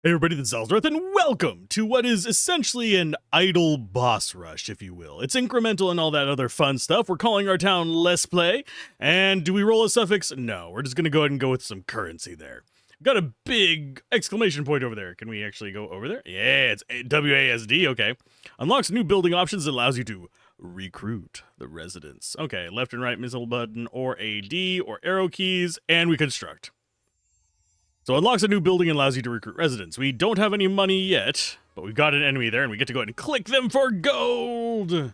Hey everybody, this is Alzorath, and welcome to what is essentially an idle boss rush, if you will. It's incremental and all that other fun stuff. We're calling our town Let's Play, and do we roll a suffix? No, we're just going to go ahead and go with some currency there. Got a big exclamation point over there. Can we actually go over there? Yeah, it's WASD, okay. Unlocks new building options that allows you to recruit the residents. Okay, left and right missile button, or AD, or arrow keys, and we construct. So unlocks a new building and allows you to recruit residents. We don't have any money yet, but we've got an enemy there, and we get to go ahead and click them for gold.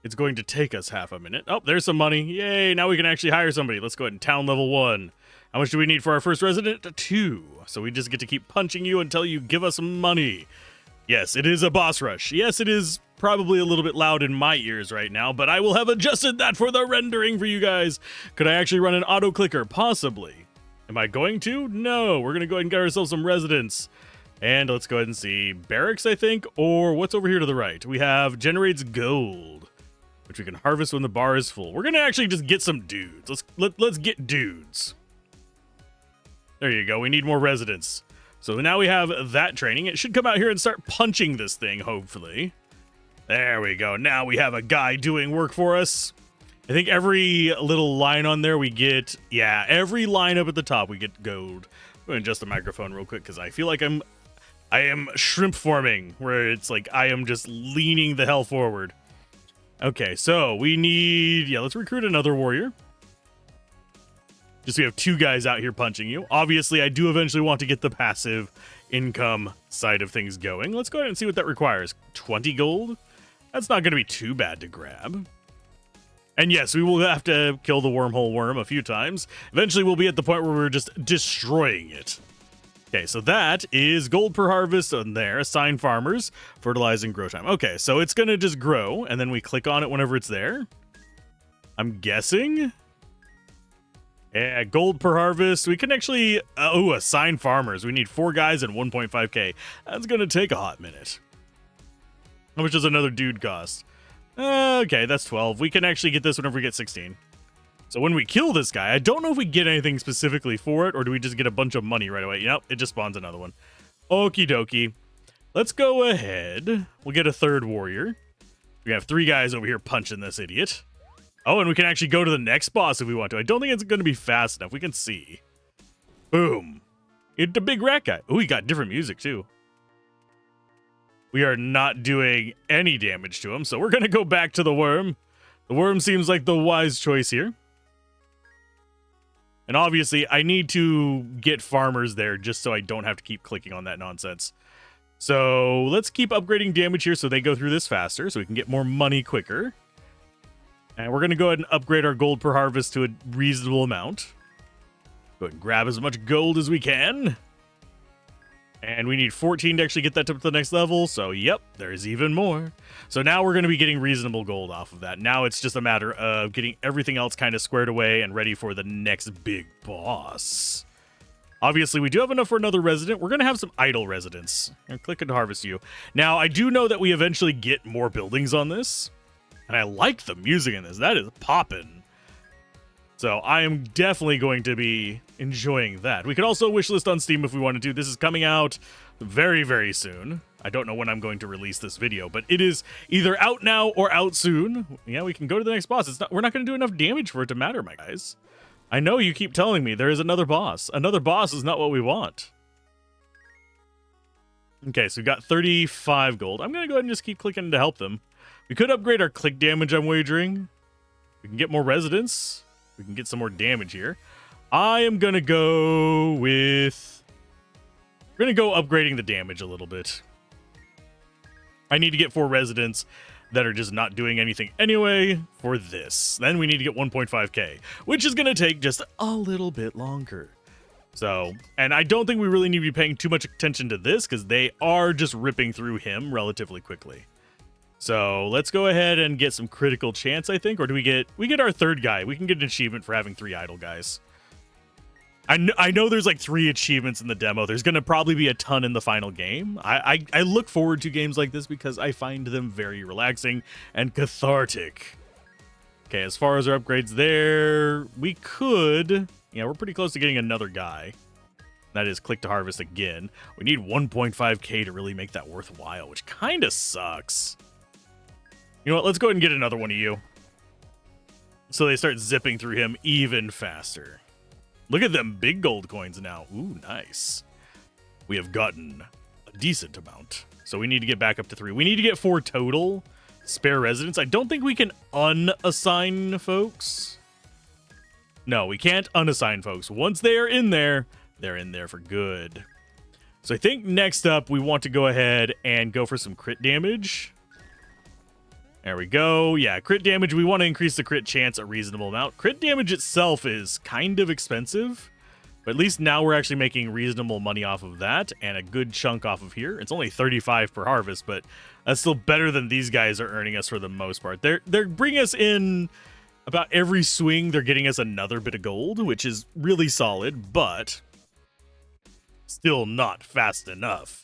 It's going to take us half a minute. Oh, there's some money. Yay, now we can actually hire somebody. Let's go ahead and town level 1. How much do we need for our first resident? 2. So we just get to keep punching you until you give us money. Yes, it is a boss rush. Yes, it is probably a little bit loud in my ears right now, but I will have adjusted that for the rendering for you guys. Could I actually run an auto clicker? Possibly. Am I going to? No, we're going to go ahead and get ourselves some residents. And let's go ahead and see barracks, I think, or what's over here to the right? We have generates gold, which we can harvest when the bar is full. We're going to actually just get some dudes. Let's get dudes. There you go. We need more residents. So now we have that training. It should come out here and start punching this thing, hopefully. There we go. Now we have a guy doing work for us. I think every little line on there we get, yeah, every line up at the top we get gold. I'm going to adjust the microphone real quick because I feel like I am shrimp forming, where it's like I am just leaning the hell forward. Okay, so we need, yeah, let's recruit another warrior. Just so we have 2 guys out here punching you. Obviously, I do eventually want to get the passive income side of things going. Let's go ahead and see what that requires. 20 gold? That's not going to be too bad to grab. And yes, we will have to kill the wormhole worm a few times. Eventually, we'll be at the point where we're just destroying it. Okay, so that is gold per harvest on there. Assign farmers, fertilize, and grow time. Okay, so it's going to just grow, and then we click on it whenever it's there. I'm guessing. Yeah, gold per harvest. We can actually, assign farmers. We need 4 guys and 1.5k. That's going to take a hot minute. How much does another dude cost? Okay, that's 12. We can actually get this whenever we get 16. So when we kill this guy, I don't know if we get anything specifically for it, or do we just get a bunch of money right away? Yep, it just spawns another one. Okie dokie. Let's go ahead. We'll get a 3rd warrior. We have 3 guys over here punching this idiot. Oh, and we can actually go to the next boss if we want to. I don't think it's going to be fast enough. We can see. Boom. It's the big rat guy. Oh, he got different music too. We are not doing any damage to him, so we're going to go back to the worm. The worm seems like the wise choice here. And obviously, I need to get farmers there just so I don't have to keep clicking on that nonsense. So let's keep upgrading damage here so they go through this faster, so we can get more money quicker. And we're going to go ahead and upgrade our gold per harvest to a reasonable amount. Go ahead and grab as much gold as we can. And we need 14 to actually get that to the next level. So, yep, there's even more. So now we're going to be getting reasonable gold off of that. Now it's just a matter of getting everything else kind of squared away and ready for the next big boss. Obviously, we do have enough for another resident. We're going to have some idle residents. And click and harvest you. Now, I do know that we eventually get more buildings on this. And I like the music in this. That is poppin'. So I am definitely going to be enjoying that. We could also wishlist on Steam if we wanted to. This is coming out very, very soon. I don't know when I'm going to release this video, but it is either out now or out soon. Yeah, we can go to the next boss. We're not going to do enough damage for it to matter, my guys. I know you keep telling me there is another boss. Another boss is not what we want. Okay, so we've got 35 gold. I'm going to go ahead and just keep clicking to help them. We could upgrade our click damage, I'm wagering. We can get more residents. We can get some more damage here. I am going to go with... We're going to go upgrading the damage a little bit. I need to get 4 residents that are just not doing anything anyway for this. Then we need to get 1.5k, which is going to take just a little bit longer. So, and I don't think we really need to be paying too much attention to this because they are just ripping through him relatively quickly. So let's go ahead and get some critical chance, I think. Or do we get our 3rd guy? We can get an achievement for having 3 idle guys. I know there's like 3 achievements in the demo. There's going to probably be a ton in the final game. I look forward to games like this because I find them very relaxing and cathartic. Okay, as far as our upgrades there, we could... Yeah, we're pretty close to getting another guy. That is click to harvest again. We need 1.5k to really make that worthwhile, which kind of sucks. You know what? Let's go ahead and get another one of you. So they start zipping through him even faster. Look at them big gold coins now. Ooh, nice. We have gotten a decent amount. So we need to get back up to 3. We need to get 4 total spare residents. I don't think we can unassign folks. No, we can't unassign folks. Once they are in there, they're in there for good. So I think next up, we want to go ahead and go for some crit damage. There we go. Yeah, crit damage. We want to increase the crit chance a reasonable amount. Crit damage itself is kind of expensive, but at least now we're actually making reasonable money off of that and a good chunk off of here. It's only 35 per harvest, but that's still better than these guys are earning us for the most part. They're bringing us in about every swing. They're getting us another bit of gold, which is really solid, but still not fast enough.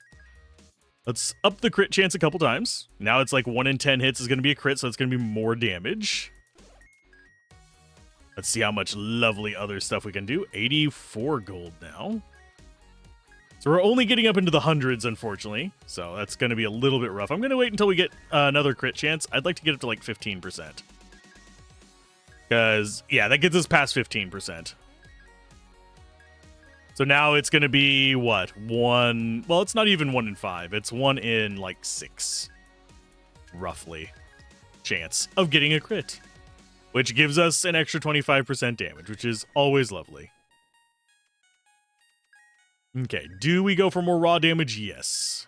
Let's up the crit chance a couple times. Now it's like 1 in 10 hits is going to be a crit, so it's going to be more damage. Let's see how much lovely other stuff we can do. 84 gold now. So we're only getting up into the hundreds, unfortunately. So that's going to be a little bit rough. I'm going to wait until we get another crit chance. I'd like to get up to like 15%. Because, yeah, that gets us past 15%. So now it's going to be, what, 1... Well, it's not even 1 in 5. It's 1 in, like, 6. Roughly. Chance of getting a crit. Which gives us an extra 25% damage, which is always lovely. Okay, do we go for more raw damage? Yes.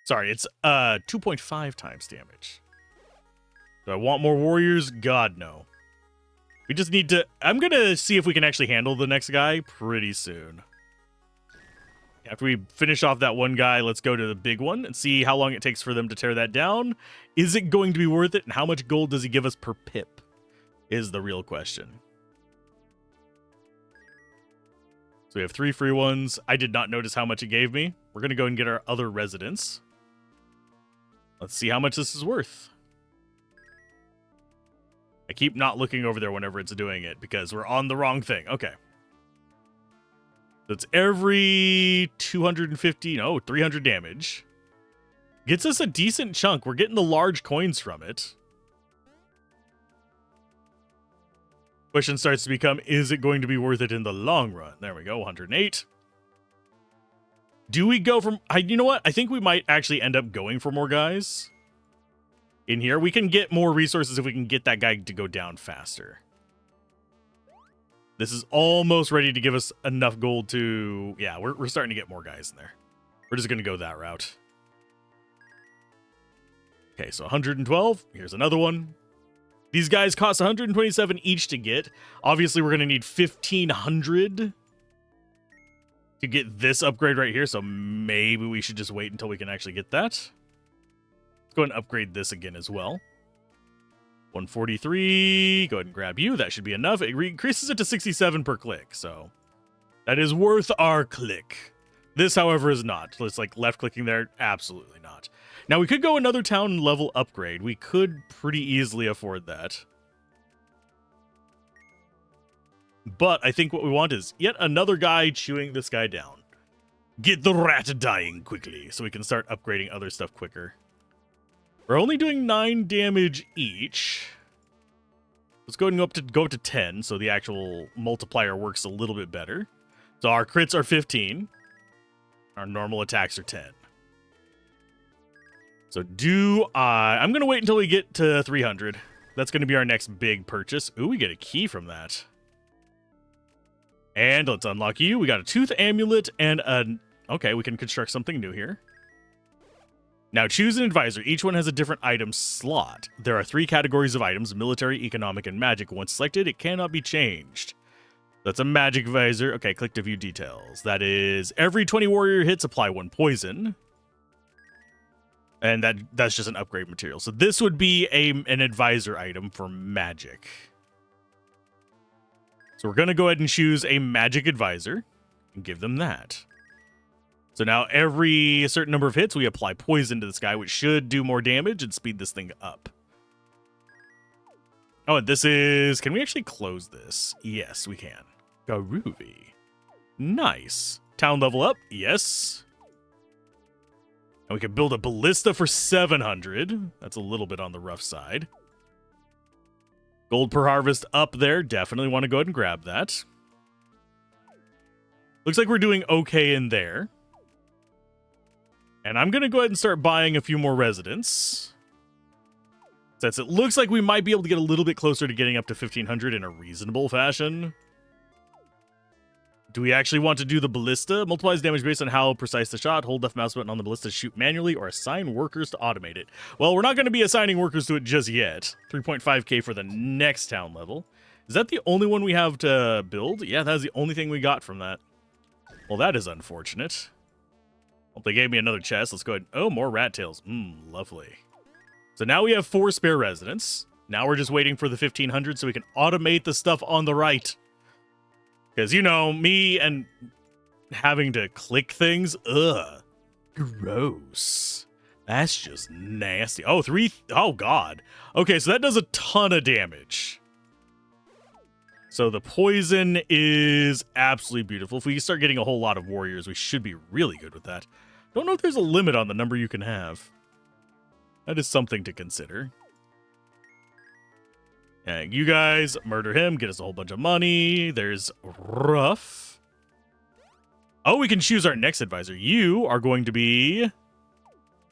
Sorry, it's 2.5 times damage. Do I want more warriors? God, no. We just need to... I'm going to see if we can actually handle the next guy pretty soon. After we finish off that one guy, let's go to the big one and see how long it takes for them to tear that down. Is it going to be worth it? And how much gold does he give us per pip is the real question. So we have 3 free ones. I did not notice how much it gave me. We're going to go and get our other residents. Let's see how much this is worth. I keep not looking over there whenever it's doing it because we're on the wrong thing. Okay. That's every 250, no, 300 damage. Gets us a decent chunk. We're getting the large coins from it. Question starts to become, is it going to be worth it in the long run? There we go, 108. Do we go from... you know what? I think we might actually end up going for more guys. In here, we can get more resources if we can get that guy to go down faster. This is almost ready to give us enough gold to... Yeah, we're starting to get more guys in there. We're just going to go that route. Okay, so 112. Here's another one. These guys cost 127 each to get. Obviously, we're going to need 1,500 to get this upgrade right here. So maybe we should just wait until we can actually get that. Let's go ahead and upgrade this again as well. 143. Go ahead and grab you. That should be enough. It increases it to 67 per click. So that is worth our click. This, however, is not. So it's like left clicking there. Absolutely not. Now, we could go another town level upgrade. We could pretty easily afford that. But I think what we want is yet another guy chewing this guy down. Get the rat dying quickly so we can start upgrading other stuff quicker. We're only doing 9 damage each. Let's go and go up to 10, so the actual multiplier works a little bit better. So our crits are 15. Our normal attacks are 10. So I'm going to wait until we get to 300. That's going to be our next big purchase. Ooh, we get a key from that. And let's unlock you. We got a tooth amulet and okay, we can construct something new here. Now choose an advisor. Each one has a different item slot. There are 3 categories of items: military, economic, and magic. Once selected, it cannot be changed. That's a magic advisor. Okay, click to view details. That is every 20 warrior hits, apply 1 poison. And that's just an upgrade material. So this would be an advisor item for magic. So we're going to go ahead and choose a magic advisor and give them that. So now every certain number of hits, we apply poison to this guy, which should do more damage and speed this thing up. Oh, and this is... Can we actually close this? Yes, we can. Groovy. Nice. Town level up. Yes. And we can build a ballista for 700. That's a little bit on the rough side. Gold per harvest up there. Definitely want to go ahead and grab that. Looks like we're doing okay in there. And I'm going to go ahead and start buying a few more residents. Since it looks like we might be able to get a little bit closer to getting up to 1,500 in a reasonable fashion. Do we actually want to do the ballista? Multiplies damage based on how precise the shot. Hold left mouse button on the ballista to shoot manually or assign workers to automate it. Well, we're not going to be assigning workers to it just yet. 3.5k for the next town level. Is that the only one we have to build? Yeah, that is the only thing we got from that. Well, that is unfortunate. Well, they gave me another chest. Let's go ahead. Oh, more rat tails. Lovely. So now we have 4 spare residents. Now we're just waiting for the 1,500 so we can automate the stuff on the right. Because, you know, me and having to click things, ugh, gross. That's just nasty. Oh, oh, God. Okay, so that does a ton of damage. So the poison is absolutely beautiful. If we start getting a whole lot of warriors, we should be really good with that. Don't know if there's a limit on the number you can have. That is something to consider. Yeah, you guys murder him, get us a whole bunch of money. There's Rough. Oh, we can choose our next advisor. You are going to be...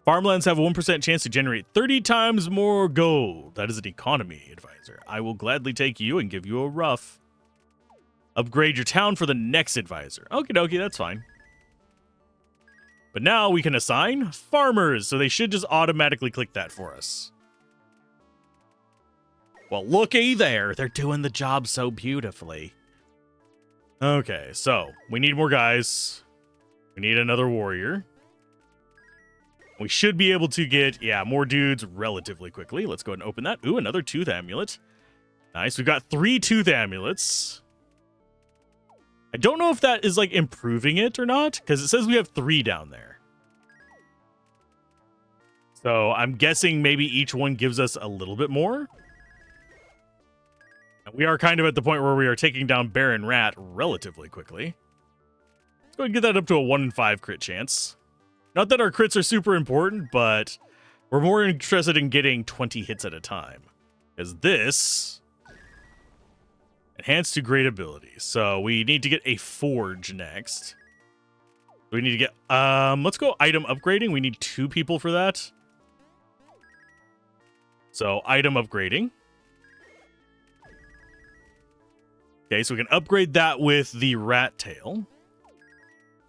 Farmlands have a 1% chance to generate 30 times more gold. That is an economy advisor. I will gladly take you and give you a Rough. Upgrade your town for the next advisor. Okie dokie, that's fine. But now we can assign farmers, so they should just automatically click that for us. Well, looky there. They're doing the job so beautifully. Okay, so we need more guys. We need another warrior. We should be able to get, yeah, more dudes relatively quickly. Let's go ahead and open that. Ooh, another tooth amulet. Nice. We've got 3 tooth amulets. I don't know if that is, like, improving it or not, because it says we have 3 down there. So I'm guessing maybe each one gives us a little bit more. We are kind of at the point where we are taking down Baron Rat relatively quickly. Let's go ahead and get that up to a 1 in 5 crit chance. Not that our crits are super important, but we're more interested in getting 20 hits at a time. Because this... enhanced to great abilities. So we need to get a forge next. We need to get... let's go item upgrading. We need 2 people for that. So item upgrading. Okay, so we can upgrade that with the rat tail.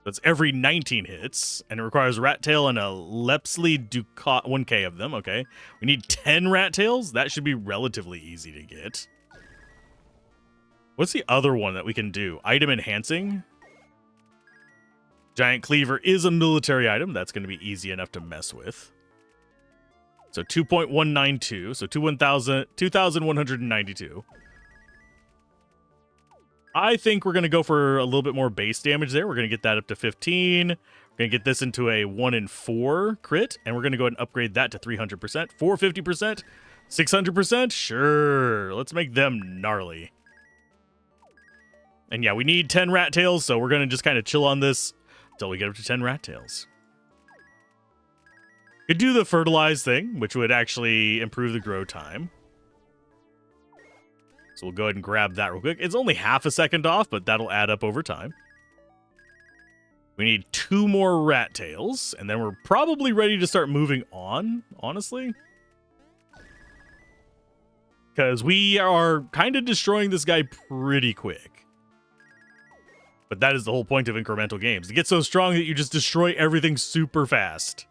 That's every 19 hits, and it requires rat tail and a Lepsley Ducat, 1k of them. Okay, we need 10 rat tails. That should be relatively easy to get. What's the other one that we can do? Item enhancing. Giant cleaver is a military item. That's going to be easy enough to mess with. So 2.192. So 2,192. I think we're going to go for a little bit more base damage there. We're going to get that up to 15. We're going to get this into a 1 in 4 crit. And we're going to go ahead and upgrade that to 300%. 450%? 600%? Sure. Let's make them gnarly. And yeah, we need 10 rat tails. So we're going to just kind of chill on this until we get up to 10 rat tails. Could do the fertilize thing, which would actually improve the grow time. So we'll go ahead and grab that real quick. It's only half a second off, but that'll add up over time. We need 2 more rat tails, and then we're probably ready to start moving on, honestly. Because we are kind of destroying this guy pretty quick. But that is the whole point of incremental games. To get so strong that you just destroy everything super fast.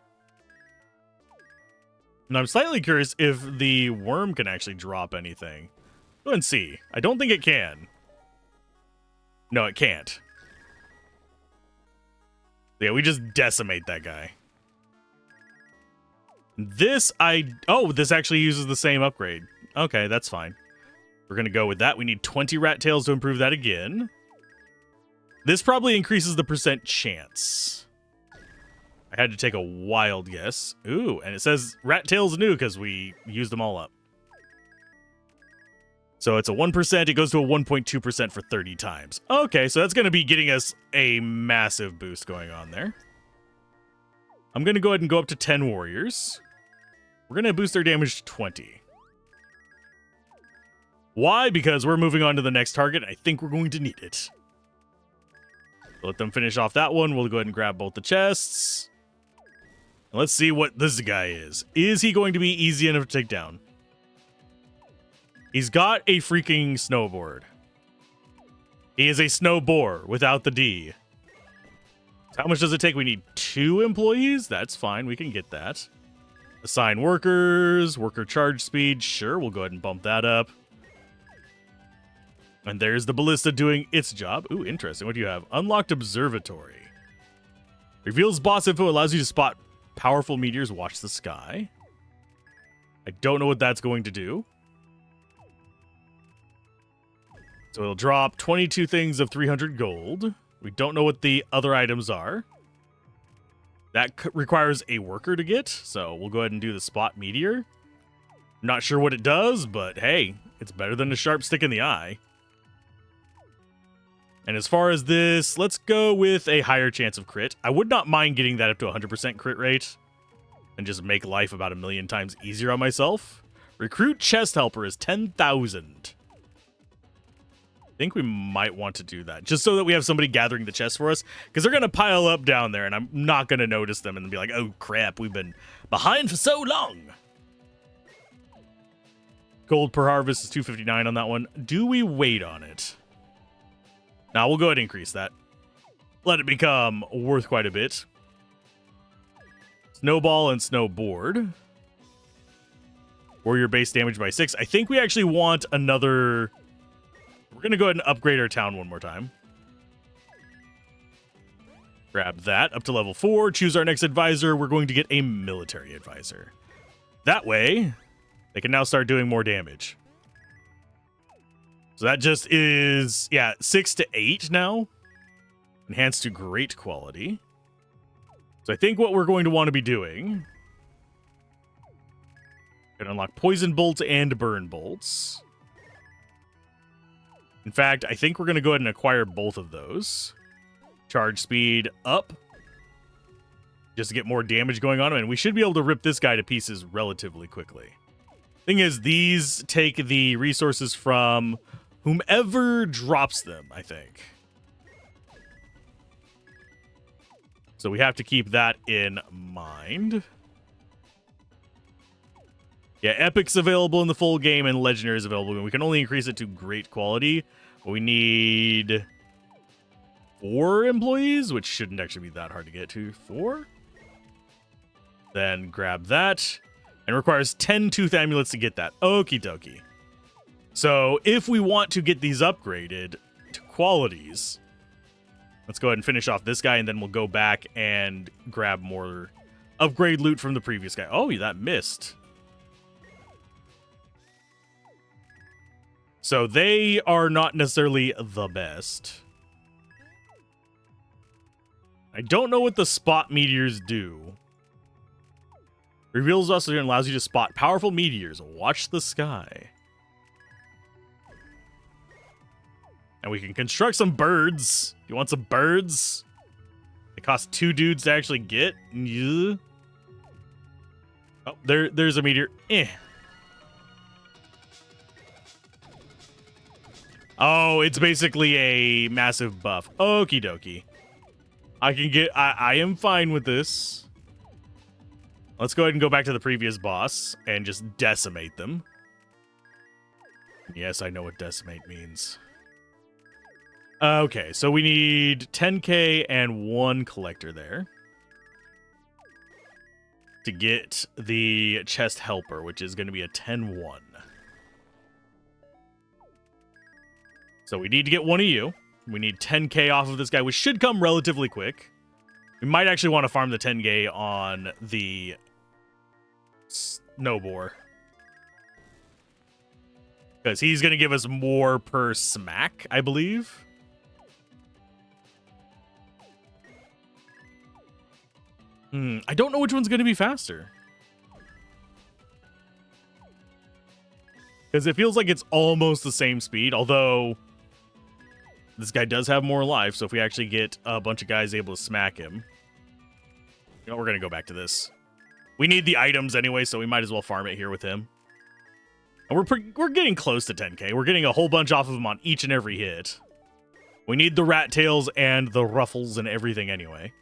And I'm slightly curious if the worm can actually drop anything. Go and see. I don't think it can. No, it can't. Yeah, we just decimate that guy. This, oh, this actually uses the same upgrade. Okay, that's fine. We're going to go with that. We need 20 rat tails to improve that again. This probably increases the percent chance. I had to take a wild guess. Ooh, and it says rat tails new because we used them all up. So it's a 1%. It goes to a 1.2% for 30 times. Okay, so that's going to be getting us a massive boost going on there. I'm going to go ahead and go up to 10 warriors. We're going to boost their damage to 20. Why? Because we're moving on to the next target. I think we're going to need it. Let them finish off that one. We'll go ahead and grab both the chests. Let's see what this guy is. Is he going to be easy enough to take down? He's got a freaking snowboard. He is a snowboard without the D. So how much does it take? We need 2 employees. That's fine. We can get that. Assign workers. Worker charge speed. Sure, we'll go ahead and bump that up. And there's the ballista doing its job. Ooh, interesting. What do you have? Unlocked observatory. Reveals boss info. Allows you to spot powerful meteors. Watch the sky. I don't know what that's going to do. So it'll drop 22 things of 300 gold. We don't know what the other items are. That requires a worker to get. So we'll go ahead and do the spot meteor. I'm not sure what it does, but hey, it's better than a sharp stick in the eye. And as far as this, let's go with a higher chance of crit. I would not mind getting that up to 100% crit rate and just make life about 1,000,000 times easier on myself. Recruit chest helper is 10,000. I think we might want to do that just so that we have somebody gathering the chests for us, because they're going to pile up down there and I'm not going to notice them and be like, oh crap, we've been behind for so long. Gold per harvest is 259 on that one. Do we wait on it? Now we'll go ahead and increase that. Let it become worth quite a bit. Snowball and snowboard. Warrior base damage by 6. I think we actually want another... We're going to go ahead and upgrade our town one more time. Grab that up to level 4. Choose our next advisor. We're going to get a military advisor. That way, they can now start doing more damage. So that just is, 6 to 8 now. Enhanced to great quality. So I think what we're going to want to be doing... Gonna unlock poison bolts and burn bolts. In fact, I think we're going to go ahead and acquire both of those. Charge speed up. Just to get more damage going on. And we should be able to rip this guy to pieces relatively quickly. Thing is, these take the resources from... whomever drops them, I think. So we have to keep that in mind. Yeah, Epic's available in the full game and Legendary is available. And we can only increase it to great quality. But we need 4 employees, which shouldn't actually be that hard to get to. 4? Then grab that. And requires 10 tooth amulets to get that. Okie dokie. So if we want to get these upgraded to qualities, let's go ahead and finish off this guy, and then we'll go back and grab more upgrade loot from the previous guy. Oh, that missed. So they are not necessarily the best. I don't know what the spot meteors do. Reveals us and allows you to spot powerful meteors. Watch the sky. And we can construct some birds. You want some birds? It costs 2 dudes to actually get. Yeah. Oh, there's a meteor. Oh, it's basically a massive buff. Okie dokie. I am fine with this. Let's go ahead and go back to the previous boss and just decimate them. Yes, I know what decimate means. Okay, so we need 10k and 1 collector there to get the chest helper, which is going to be a 10-1. So we need to get one of you. We need 10k off of this guy, which should come relatively quick. We might actually want to farm the 10k on the snowboard, because he's going to give us more per smack, I believe. I don't know which one's going to be faster. Because it feels like it's almost the same speed, although this guy does have more life, so if we actually get a bunch of guys able to smack him... You know, we're going to go back to this. We need the items anyway, so we might as well farm it here with him. And we're getting close to 10k. We're getting a whole bunch off of him on each and every hit. We need the rat tails and the ruffles and everything anyway.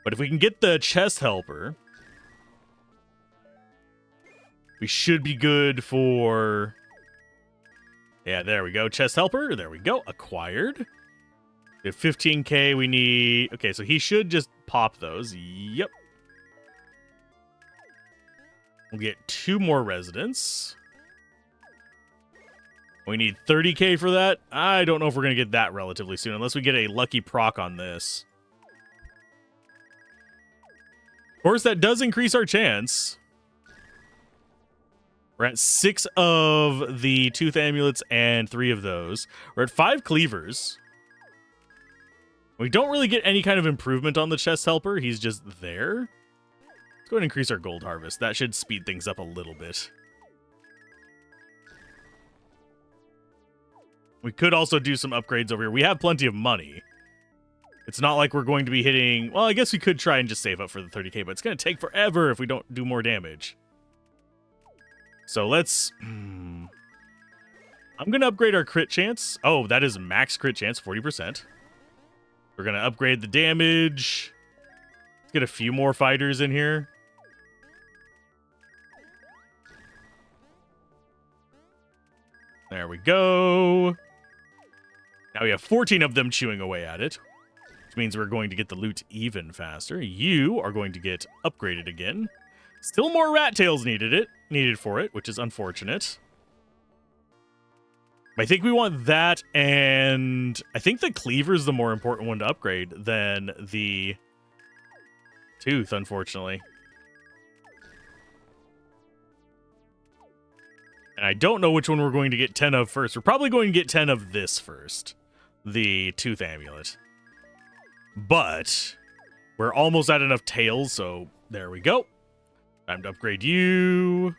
But if we can get the chest helper, we should be good for... Yeah, there we go. Chest helper. There we go. Acquired. We have 15k. We need... Okay, so he should just pop those. Yep. We'll get 2 more residents. We need 30k for that. I don't know if we're going to get that relatively soon, unless we get a lucky proc on this. Of course, that does increase our chance. We're at 6 of the tooth amulets and 3 of those. We're at 5 cleavers. We don't really get any kind of improvement on the chest helper. He's just there. Let's go ahead and increase our gold harvest. That should speed things up a little bit. We could also do some upgrades over here. We have plenty of money. It's not like we're going to be hitting... Well, I guess we could try and just save up for the 30k, but it's going to take forever if we don't do more damage. So let's... I'm going to upgrade our crit chance. Oh, that is max crit chance, 40%. We're going to upgrade the damage. Let's get a few more fighters in here. There we go. Now we have 14 of them chewing away at it, which means we're going to get the loot even faster. You are going to get upgraded again. Still more rat tails needed for it, which is unfortunate. I think we want that, and I think the cleaver is the more important one to upgrade than the tooth, unfortunately. And I don't know which one we're going to get 10 of first. We're probably going to get 10 of this first, the tooth amulet. But we're almost at enough tails, so there we go. Time to upgrade you.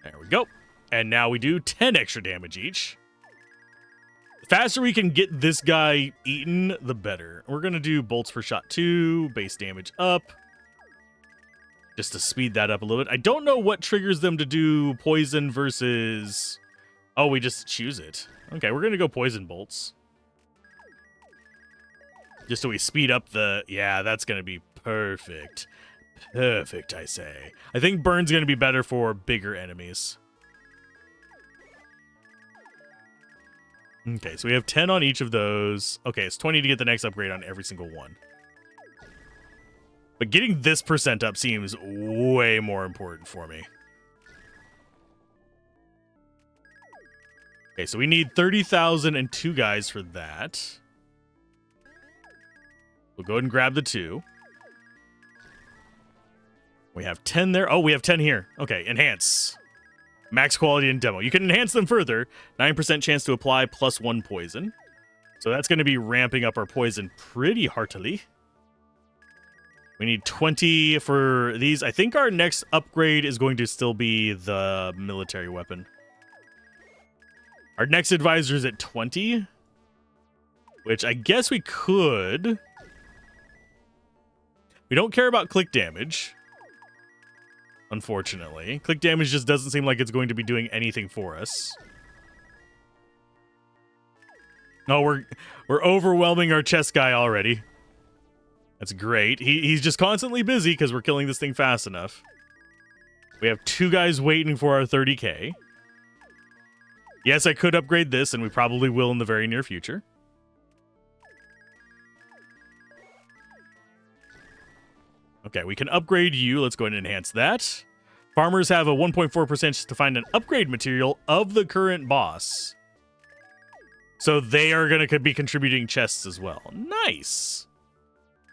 There we go. And now we do 10 extra damage each. The faster we can get this guy eaten, the better. We're going to do bolts per shot 2, base damage up. Just to speed that up a little bit. I don't know what triggers them to do poison versus... Oh, we just choose it. Okay, we're going to go poison bolts. Just so we speed up the... Yeah, that's going to be perfect. Perfect, I say. I think burn's going to be better for bigger enemies. Okay, so we have 10 on each of those. Okay, it's 20 to get the next upgrade on every single one. But getting this percent up seems way more important for me. Okay, so we need 30,000 and 2 guys for that. We'll go ahead and grab the 2. We have 10 there. Oh, we have 10 here. Okay, enhance. Max quality and demo. You can enhance them further. 9% chance to apply plus 1 poison. So that's going to be ramping up our poison pretty heartily. We need 20 for these. I think our next upgrade is going to still be the military weapon. Our next advisor is at 20, which I guess we could. We don't care about click damage, unfortunately. Click damage just doesn't seem like it's going to be doing anything for us. No, we're overwhelming our chest guy already. That's great. He's just constantly busy because we're killing this thing fast enough. We have 2 guys waiting for our 30k. Yes, I could upgrade this, and we probably will in the very near future. Okay, we can upgrade you. Let's go ahead and enhance that. Farmers have a 1.4% to find an upgrade material of the current boss. So they are going to be contributing chests as well. Nice.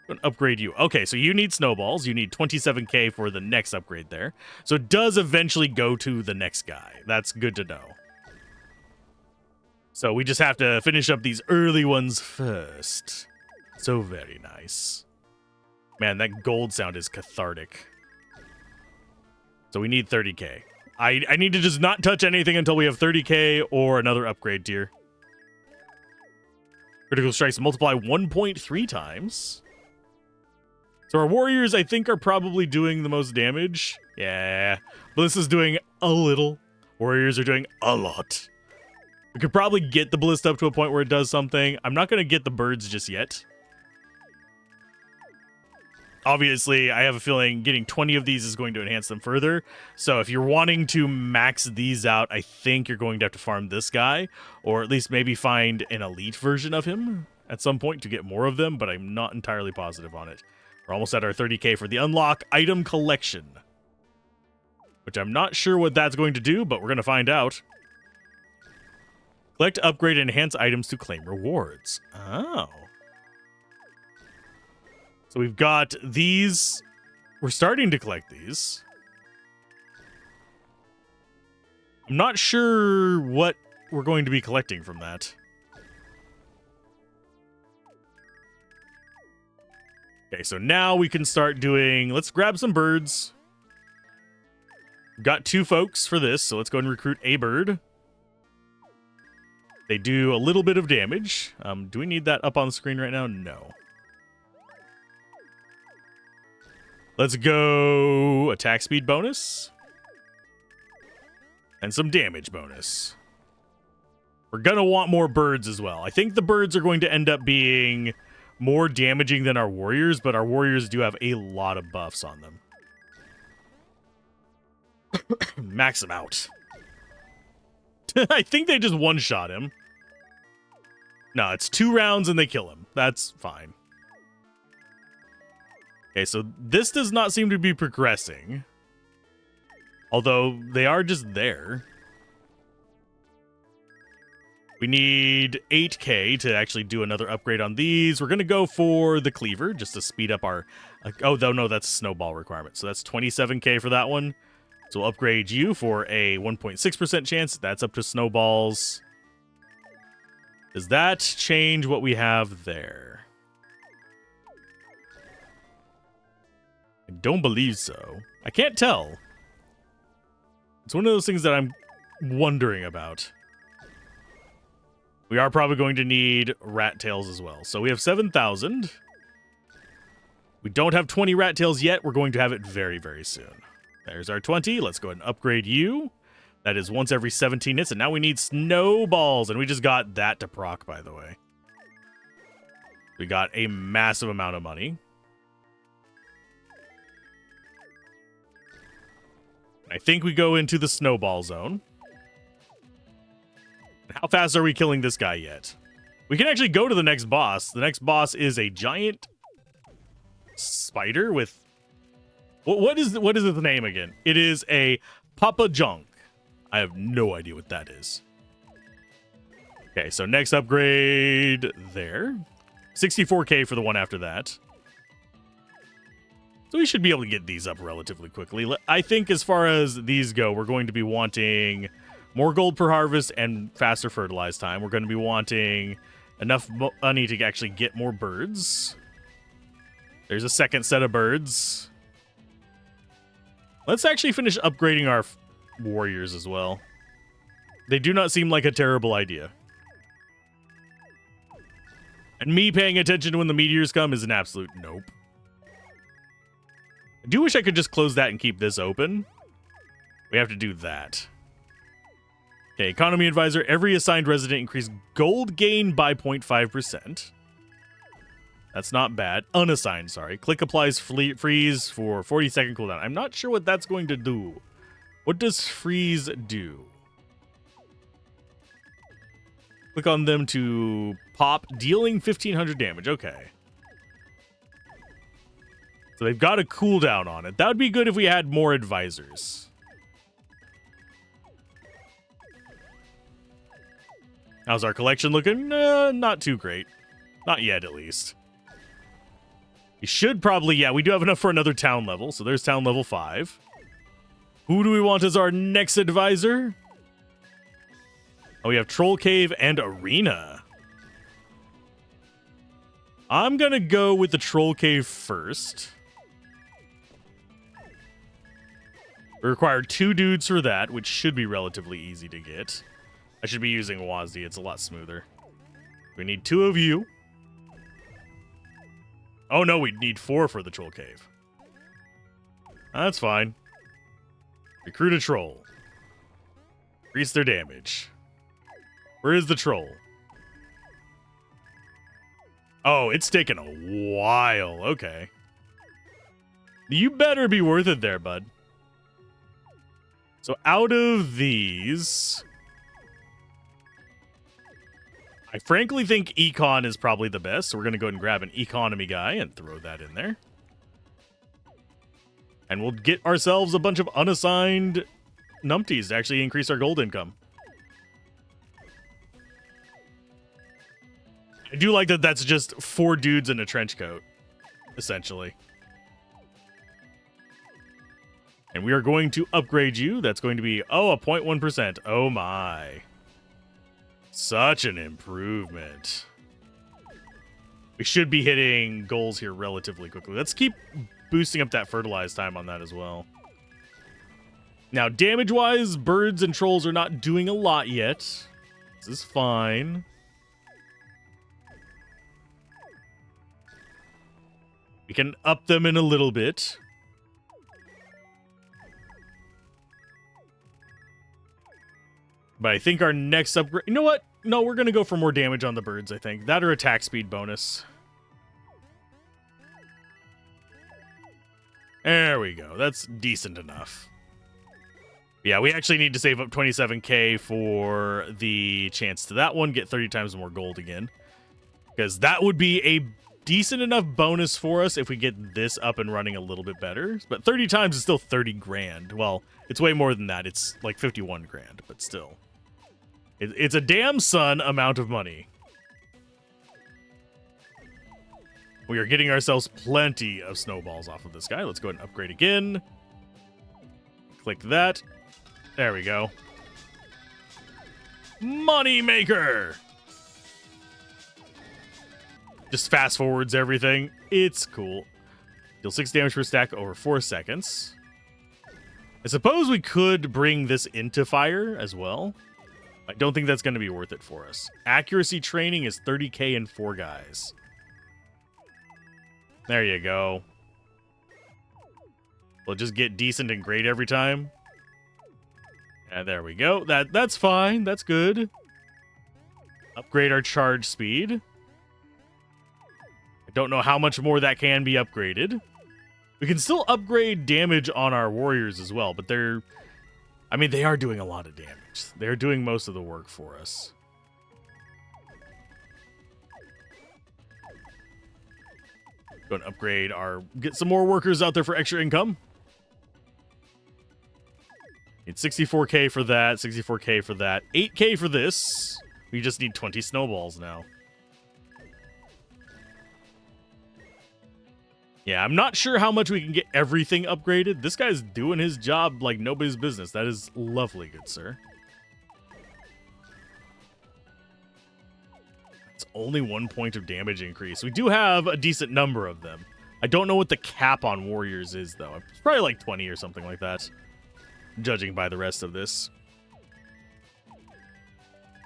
I'm gonna upgrade you. Okay, so you need snowballs. You need 27k for the next upgrade there. So it does eventually go to the next guy. That's good to know. So we just have to finish up these early ones first. So very nice. Man, that gold sound is cathartic. So we need 30k. I need to just not touch anything until we have 30k or another upgrade tier. Critical strikes multiply 1.3 times. So our warriors, I think, are probably doing the most damage. Yeah. Bliss is doing a little. Warriors are doing a lot. We could probably get the Ballista up to a point where it does something. I'm not going to get the birds just yet. Obviously, I have a feeling getting 20 of these is going to enhance them further. So if you're wanting to max these out, I think you're going to have to farm this guy. Or at least maybe find an elite version of him at some point to get more of them. But I'm not entirely positive on it. We're almost at our 30k for the unlock item collection. Which I'm not sure what that's going to do, but we're going to find out. Collect, upgrade, and enhance items to claim rewards. Oh. So we've got these. We're starting to collect these. I'm not sure what we're going to be collecting from that. Okay, so now we can start doing... Let's grab some birds. We've got 2 folks for this, so let's go and recruit a bird. They do a little bit of damage. Do we need that up on the screen right now? No. Let's go attack speed bonus. And some damage bonus. We're going to want more birds as well. I think the birds are going to end up being more damaging than our warriors, but our warriors do have a lot of buffs on them. Max them out. I think they just one-shot him. No, it's 2 rounds and they kill him. That's fine. Okay, so this does not seem to be progressing. Although they are just there. We need 8k to actually do another upgrade on these. We're going to go for the cleaver just to speed up our... Oh, no, that's a snowball requirement. So that's 27k for that one. So we'll upgrade you for a 1.6% chance. That's up to snowballs. Does that change what we have there? I don't believe so. I can't tell. It's one of those things that I'm wondering about. We are probably going to need rat tails as well. So we have 7,000. We don't have 20 rat tails yet. We're going to have it very, very soon. There's our 20. Let's go ahead and upgrade you. That is once every 17 hits. And now we need snowballs. And we just got that to proc, by the way. We got a massive amount of money. I think we go into the snowball zone. How fast are we killing this guy yet? We can actually go to the next boss. The next boss is a giant spider with... What is the name again? It is a Papa Junk. I have no idea what that is. Okay, so next upgrade there. 64k for the one after that. So we should be able to get these up relatively quickly. I think as far as these go, we're going to be wanting more gold per harvest and faster fertilized time. We're going to be wanting enough money to actually get more birds. There's a second set of birds. Let's actually finish upgrading our warriors as well. They do not seem like a terrible idea. And me paying attention to when the meteors come is an absolute nope. I do wish I could just close that and keep this open. We have to do that. Okay, economy advisor. Every assigned resident increased gold gain by 0.5%. That's not bad. Unassigned, sorry. Click applies freeze for 40-second cooldown. I'm not sure what that's going to do. What does freeze do? Click on them to pop, dealing 1,500 damage. Okay. So they've got a cooldown on it. That would be good if we had more advisors. How's our collection looking? Not too great. Not yet, at least. We should probably... Yeah, we do have enough for another town level. So there's town level 5. Who do we want as our next advisor? Oh, we have Troll Cave and Arena. I'm going to go with the Troll Cave first. We require 2 dudes for that, which should be relatively easy to get. I should be using Wazdi. It's a lot smoother. We need 2 of you. Oh, no, we need 4 for the troll cave. That's fine. Recruit a troll. Increase their damage. Where is the troll? Oh, it's taken a while. Okay. You better be worth it there, bud. So out of these, I frankly think Econ is probably the best. So we're going to go ahead and grab an economy guy and throw that in there. And we'll get ourselves a bunch of unassigned numpties to actually increase our gold income. I do like that that's just 4 dudes in a trench coat, essentially. And we are going to upgrade you. That's going to be, oh, a 0.1%. Oh my. Such an improvement. We should be hitting goals here relatively quickly. Let's keep boosting up that fertilize time on that as well. Now, damage-wise, birds and trolls are not doing a lot yet. This is fine. We can up them in a little bit. But I think our next upgrade... You know what? No, we're going to go for more damage on the birds, I think. That or attack speed bonus. There we go. That's decent enough. Yeah, we actually need to save up 27k for the chance to that one. Get 30 times more gold again. Because that would be a decent enough bonus for us if we get this up and running a little bit better. But 30 times is still 30 grand. Well, it's way more than that. It's like 51 grand, but still. It's a damn son amount of money. We are getting ourselves plenty of snowballs off of this guy. Let's go ahead and upgrade again. Click that. There we go. Money maker! Just fast forwards everything. It's cool. Deal 6 damage per stack over 4 seconds. I suppose we could bring this into fire as well. I don't think that's going to be worth it for us. Accuracy training is 30k in 4 guys. There you go. We'll just get decent and great every time. And there we go. That's fine. That's good. Upgrade our charge speed. I don't know how much more that can be upgraded. We can still upgrade damage on our warriors as well, but they're... I mean, they are doing a lot of damage. They're doing most of the work for us. Go and upgrade our... Get some more workers out there for extra income. Need 64k for that, 64k for that, 8k for this. We just need 20 snowballs now. Yeah, I'm not sure how much we can get everything upgraded. This guy's doing his job like nobody's business. That is lovely, good sir. It's only 1 point of damage increase. We do have a decent number of them. I don't know what the cap on warriors is, though. It's probably like 20 or something like that, judging by the rest of this.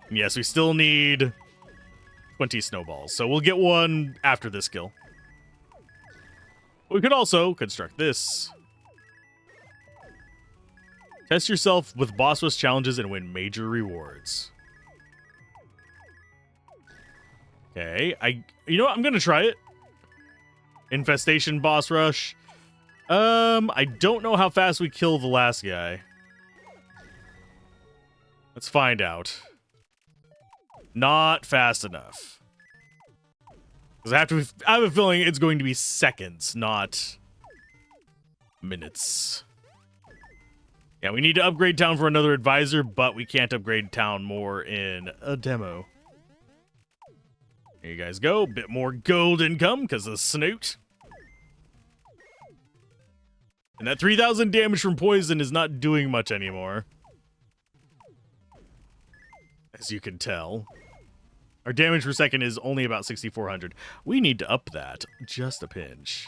And yes, we still need 20 snowballs, so we'll get one after this kill. We could also construct this. Test yourself with boss rush challenges and win major rewards. Okay, you know what? I'm gonna try it. Infestation boss rush. I don't know how fast we kill the last guy. Let's find out. Not fast enough. Because I have a feeling it's going to be seconds, not minutes. Yeah, we need to upgrade town for another advisor, but we can't upgrade town more in a demo. Here you guys go. Bit more gold income because of the snoot. And that 3,000 damage from poison is not doing much anymore, as you can tell. Our damage per second is only about 6,400. We need to up that just a pinch.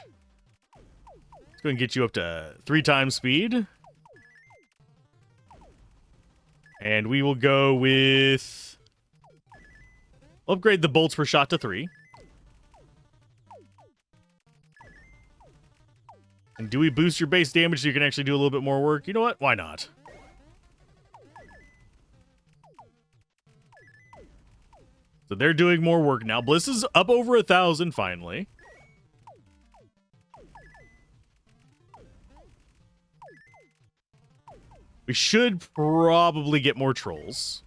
Let's go and get you up to 3 times speed. And we will go with... upgrade the bolts per shot to 3. And do we boost your base damage so you can actually do a little bit more work? You know what? Why not? So they're doing more work now. Bliss is up over 1,000 finally. We should probably get more trolls.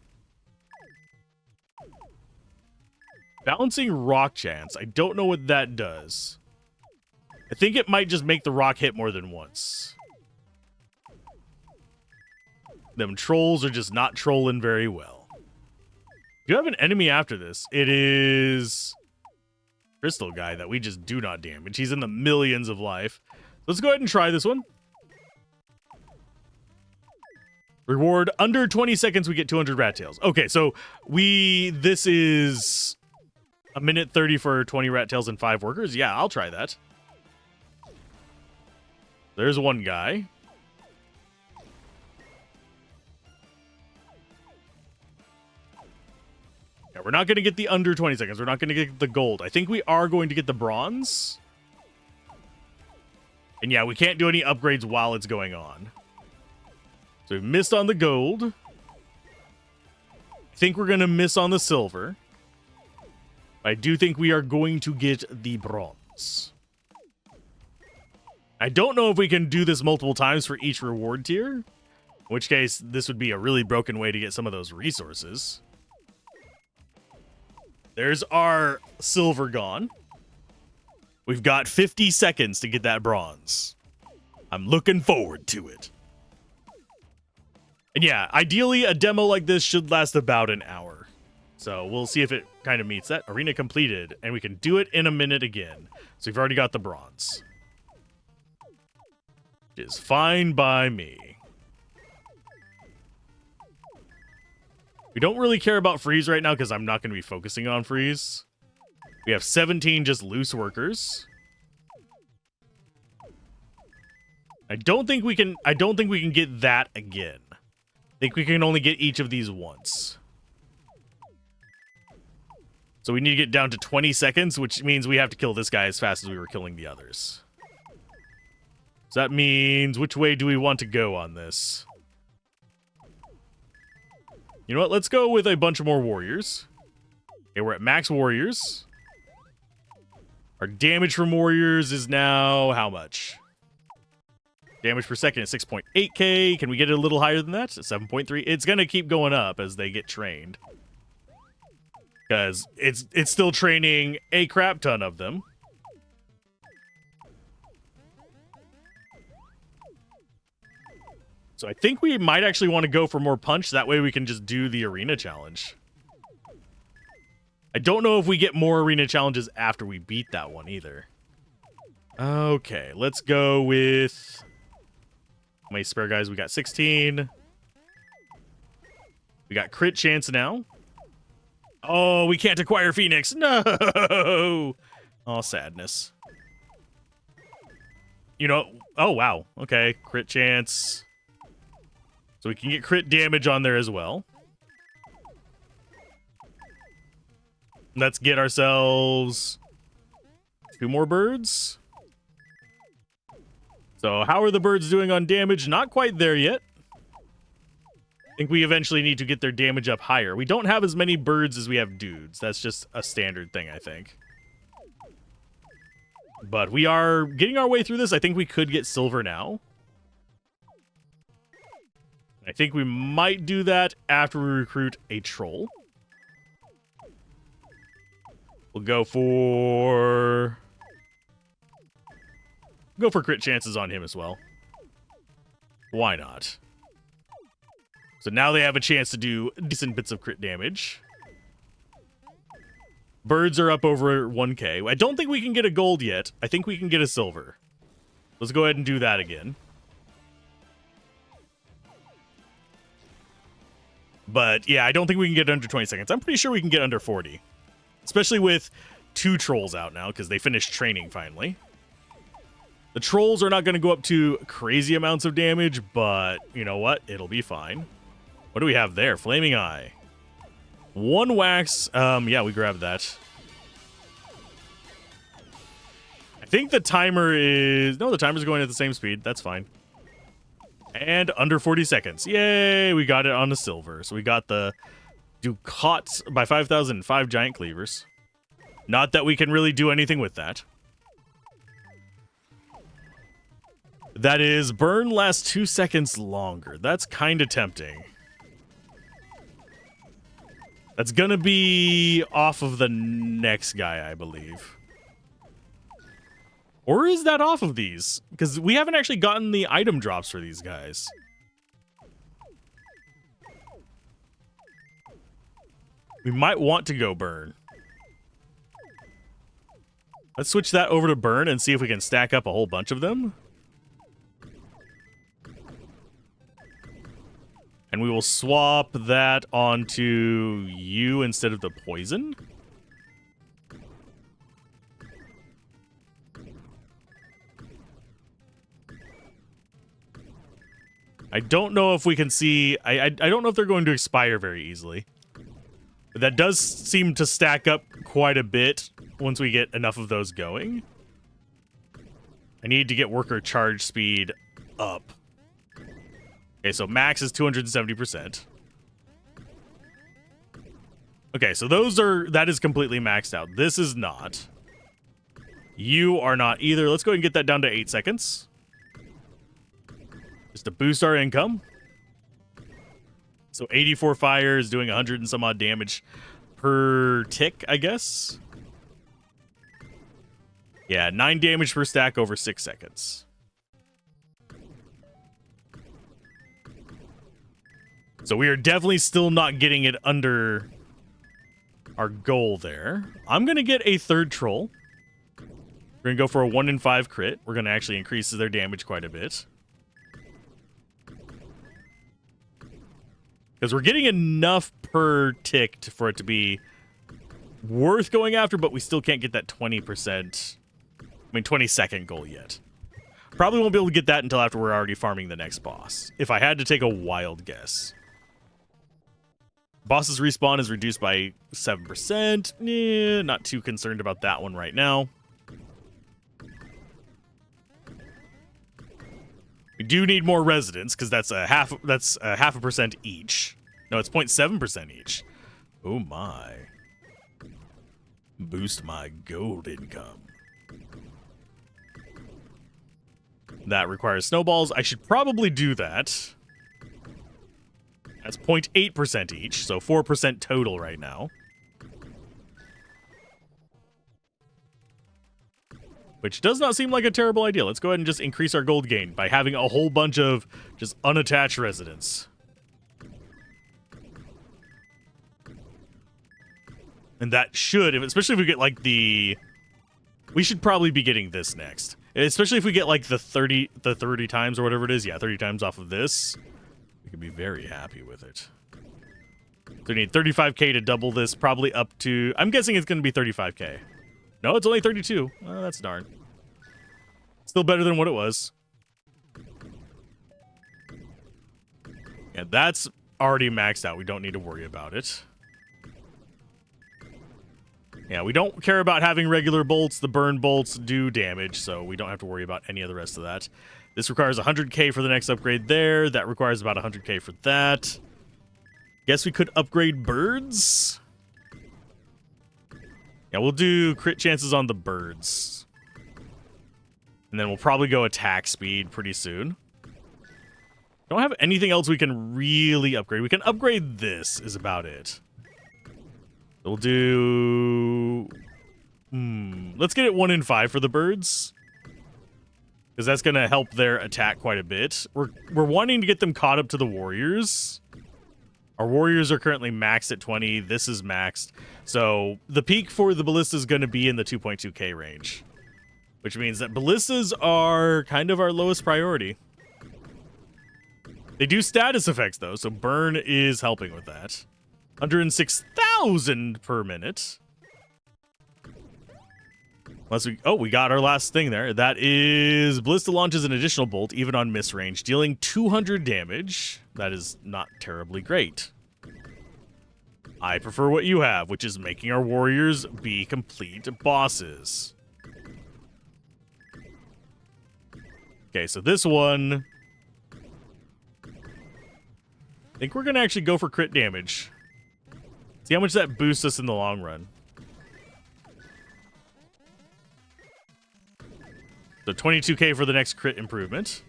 Balancing rock chance. I don't know what that does. I think it might just make the rock hit more than once. Them trolls are just not trolling very well. You have an enemy after this. It is Crystal guy that we just do not damage. He's in the millions of life. Let's go ahead and try this one. Reward under 20 seconds, we get 200 rat tails. Okay, so this is a minute 30 for 20 rat tails and 5 workers. Yeah, I'll try that. There's one guy. Yeah, we're not going to get the under 20 seconds. We're not going to get the gold. I think we are going to get the bronze. And yeah, we can't do any upgrades while it's going on. So we've missed on the gold. I think we're going to miss on the silver. I do think we are going to get the bronze. I don't know if we can do this multiple times for each reward tier. In which case, this would be a really broken way to get some of those resources. There's our silver gone. We've got 50 seconds to get that bronze. I'm looking forward to it. And yeah, ideally, a demo like this should last about an hour. So we'll see if it kind of meets that. Arena completed, and we can do it in a minute again. So we've already got the bronze. Which is fine by me. We don't really care about freeze right now because I'm not going to be focusing on freeze. We have 17 just loose workers. I don't think we can get that again. I think we can only get each of these once. So we need to get down to 20 seconds, which means we have to kill this guy as fast as we were killing the others. So that means, which way do we want to go on this? You know what? Let's go with a bunch of more warriors. Okay, we're at max warriors. Our damage from warriors is now how much? Damage per second is 6.8k. Can we get it a little higher than that? 7.3. It's going to keep going up as they get trained. Because it's still training a crap ton of them. So I think we might actually want to go for more punch. That way we can just do the arena challenge. I don't know if we get more arena challenges after we beat that one either. Okay, let's go with... How many spare guys? We got 16. We got crit chance now. Oh, we can't acquire Phoenix. No! Oh, sadness. You know... Oh, wow. Okay, crit chance... So we can get crit damage on there as well. Let's get ourselves 2 more birds. So how are the birds doing on damage? Not quite there yet. I think we eventually need to get their damage up higher. We don't have as many birds as we have dudes. That's just a standard thing, I think. But we are getting our way through this. I think we could get silver now. I think we might do that after we recruit a troll. We'll go for crit chances on him as well. Why not? So now they have a chance to do decent bits of crit damage. Birds are up over 1k. I don't think we can get a gold yet. I think we can get a silver. Let's go ahead and do that again. But yeah, I don't think we can get under 20 seconds. I'm pretty sure we can get under 40. Especially with 2 trolls out now, because they finished training finally. The trolls are not going to go up to crazy amounts of damage, but you know what? It'll be fine. What do we have there? Flaming Eye. 1 wax. Yeah, we grabbed that. I think the timer is... No, the timer's going at the same speed. That's fine. And under 40 seconds. Yay! We got it on the silver. So we got the Ducats by 5,005 giant cleavers. Not that we can really do anything with that. That is, burn lasts 2 seconds longer. That's kind of tempting. That's gonna be off of the next guy, I believe. Or is that off of these? Because we haven't actually gotten the item drops for these guys. We might want to go burn. Let's switch that over to burn and see if we can stack up a whole bunch of them. And we will swap that onto you instead of the poison. I don't know if we can see... I don't know if they're going to expire very easily. But that does seem to stack up quite a bit once we get enough of those going. I need to get worker charge speed up. Okay, so max is 270%. Okay, so that is completely maxed out. This is not. You are not either. Let's go ahead and get that down to 8 seconds. Just to boost our income. So 84 fire is doing 100 and some odd damage per tick, I guess. Yeah, 9 damage per stack over 6 seconds. So we are definitely still not getting it under our goal there. I'm going to get a third troll. We're going to go for a 1 in 5 crit. We're going to actually increase their damage quite a bit. Because we're getting enough per tick for it to be worth going after, but we still can't get that 20%, 20-second goal yet. Probably won't be able to get that until after we're already farming the next boss, if I had to take a wild guess. Boss's respawn is reduced by 7%. Not too concerned about that one right now. We do need more residents because that's a half a percent each. No, it's 0.7% each. Oh my. Boost my gold income. That requires snowballs. I should probably do that. That's 0.8% each, so 4% total right now. Which does not seem like a terrible idea. Let's go ahead and just increase our gold gain by having a whole bunch of just unattached residents. And that should, especially if we get like the... We should probably be getting this next. Especially if we get like the 30 times or whatever it is. Yeah, 30 times off of this. We could be very happy with it. So we need 35k to double this, probably up to... I'm guessing it's going to be 35k. No, it's only 32. Oh, that's darn. Still better than what it was. Yeah, that's already maxed out. We don't need to worry about it. Yeah, we don't care about having regular bolts. The burn bolts do damage, so we don't have to worry about any of the rest of that. This requires 100k for the next upgrade there. That requires about 100k for that. Guess we could upgrade birds. Yeah, we'll do crit chances on the birds. And then we'll probably go attack speed pretty soon. Don't have anything else we can really upgrade. We can upgrade this is about it. We'll do... let's get it 1 in 5 for the birds. Because that's going to help their attack quite a bit. We're wanting to get them caught up to the warriors. Our warriors are currently maxed at 20. This is maxed. So the peak for the ballista is going to be in the 2.2k range. Which means that ballistas are kind of our lowest priority. They do status effects, though, so burn is helping with that. 106,000 per minute. Unless we got our last thing there. That is Ballista launches an additional bolt, even on miss range, dealing 200 damage. That is not terribly great. I prefer what you have, which is making our warriors be complete bosses. Okay, so this one, I think we're going to actually go for crit damage. See how much that boosts us in the long run. So 22k for the next crit improvement.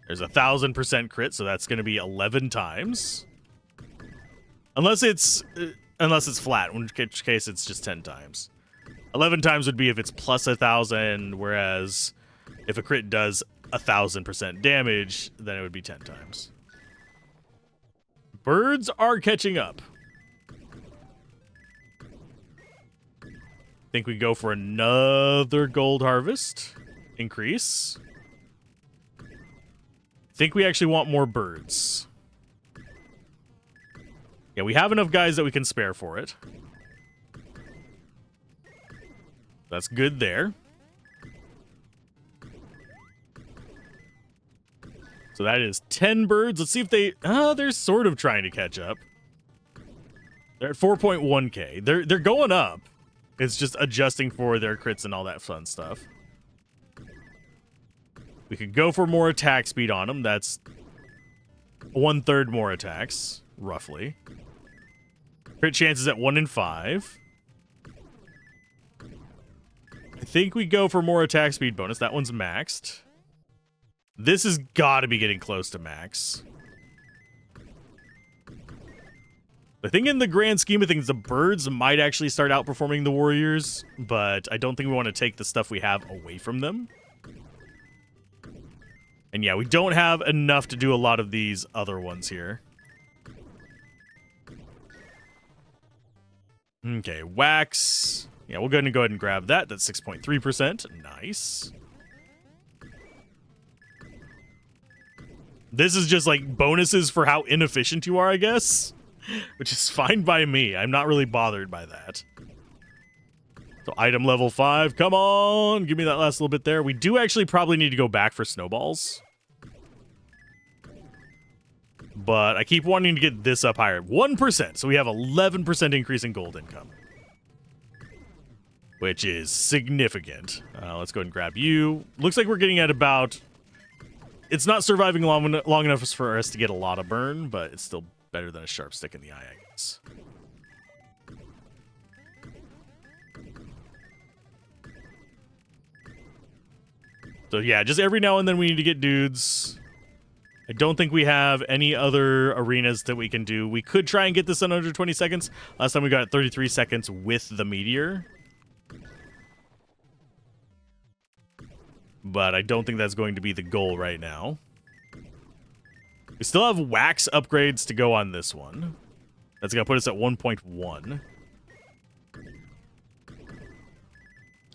There's 1,000% crit, so that's going to be 11 times. Unless it's flat, in which case it's just 10 times. 11 times would be if it's plus 1,000, whereas if a crit does 1,000% damage, then it would be 10 times. Birds are catching up. Think we go for another gold harvest increase. Think we actually want more birds. Yeah, we have enough guys that we can spare for it. That's good there. So that is 10 birds. Let's see if they're sort of trying to catch up. They're at 4.1k. They're going up. It's just adjusting for their crits and all that fun stuff. We could go for more attack speed on them. That's 1/3 more attacks, roughly. Crit chances at 1 in 5. I think we go for more attack speed bonus. That one's maxed. This has got to be getting close to max. I think in the grand scheme of things, the birds might actually start outperforming the warriors, but I don't think we want to take the stuff we have away from them. And yeah, we don't have enough to do a lot of these other ones here. Okay, wax. Yeah, we'll go ahead and grab that. That's 6.3%. Nice. This is just like bonuses for how inefficient you are, I guess. Which is fine by me. I'm not really bothered by that. So item level 5. Come on. Give me that last little bit there. We do actually probably need to go back for snowballs. But I keep wanting to get this up higher. 1%. So we have 11% increase in gold income. Which is significant. Let's go ahead and grab you. Looks like we're getting at about... It's not surviving long enough for us to get a lot of burn, but it's still better than a sharp stick in the eye, I guess. So yeah, just every now and then we need to get dudes. I don't think we have any other arenas that we can do. We could try and get this in under 20 seconds. Last time we got 33 seconds with the meteor. But I don't think that's going to be the goal right now. We still have wax upgrades to go on this one. That's going to put us at 1.1.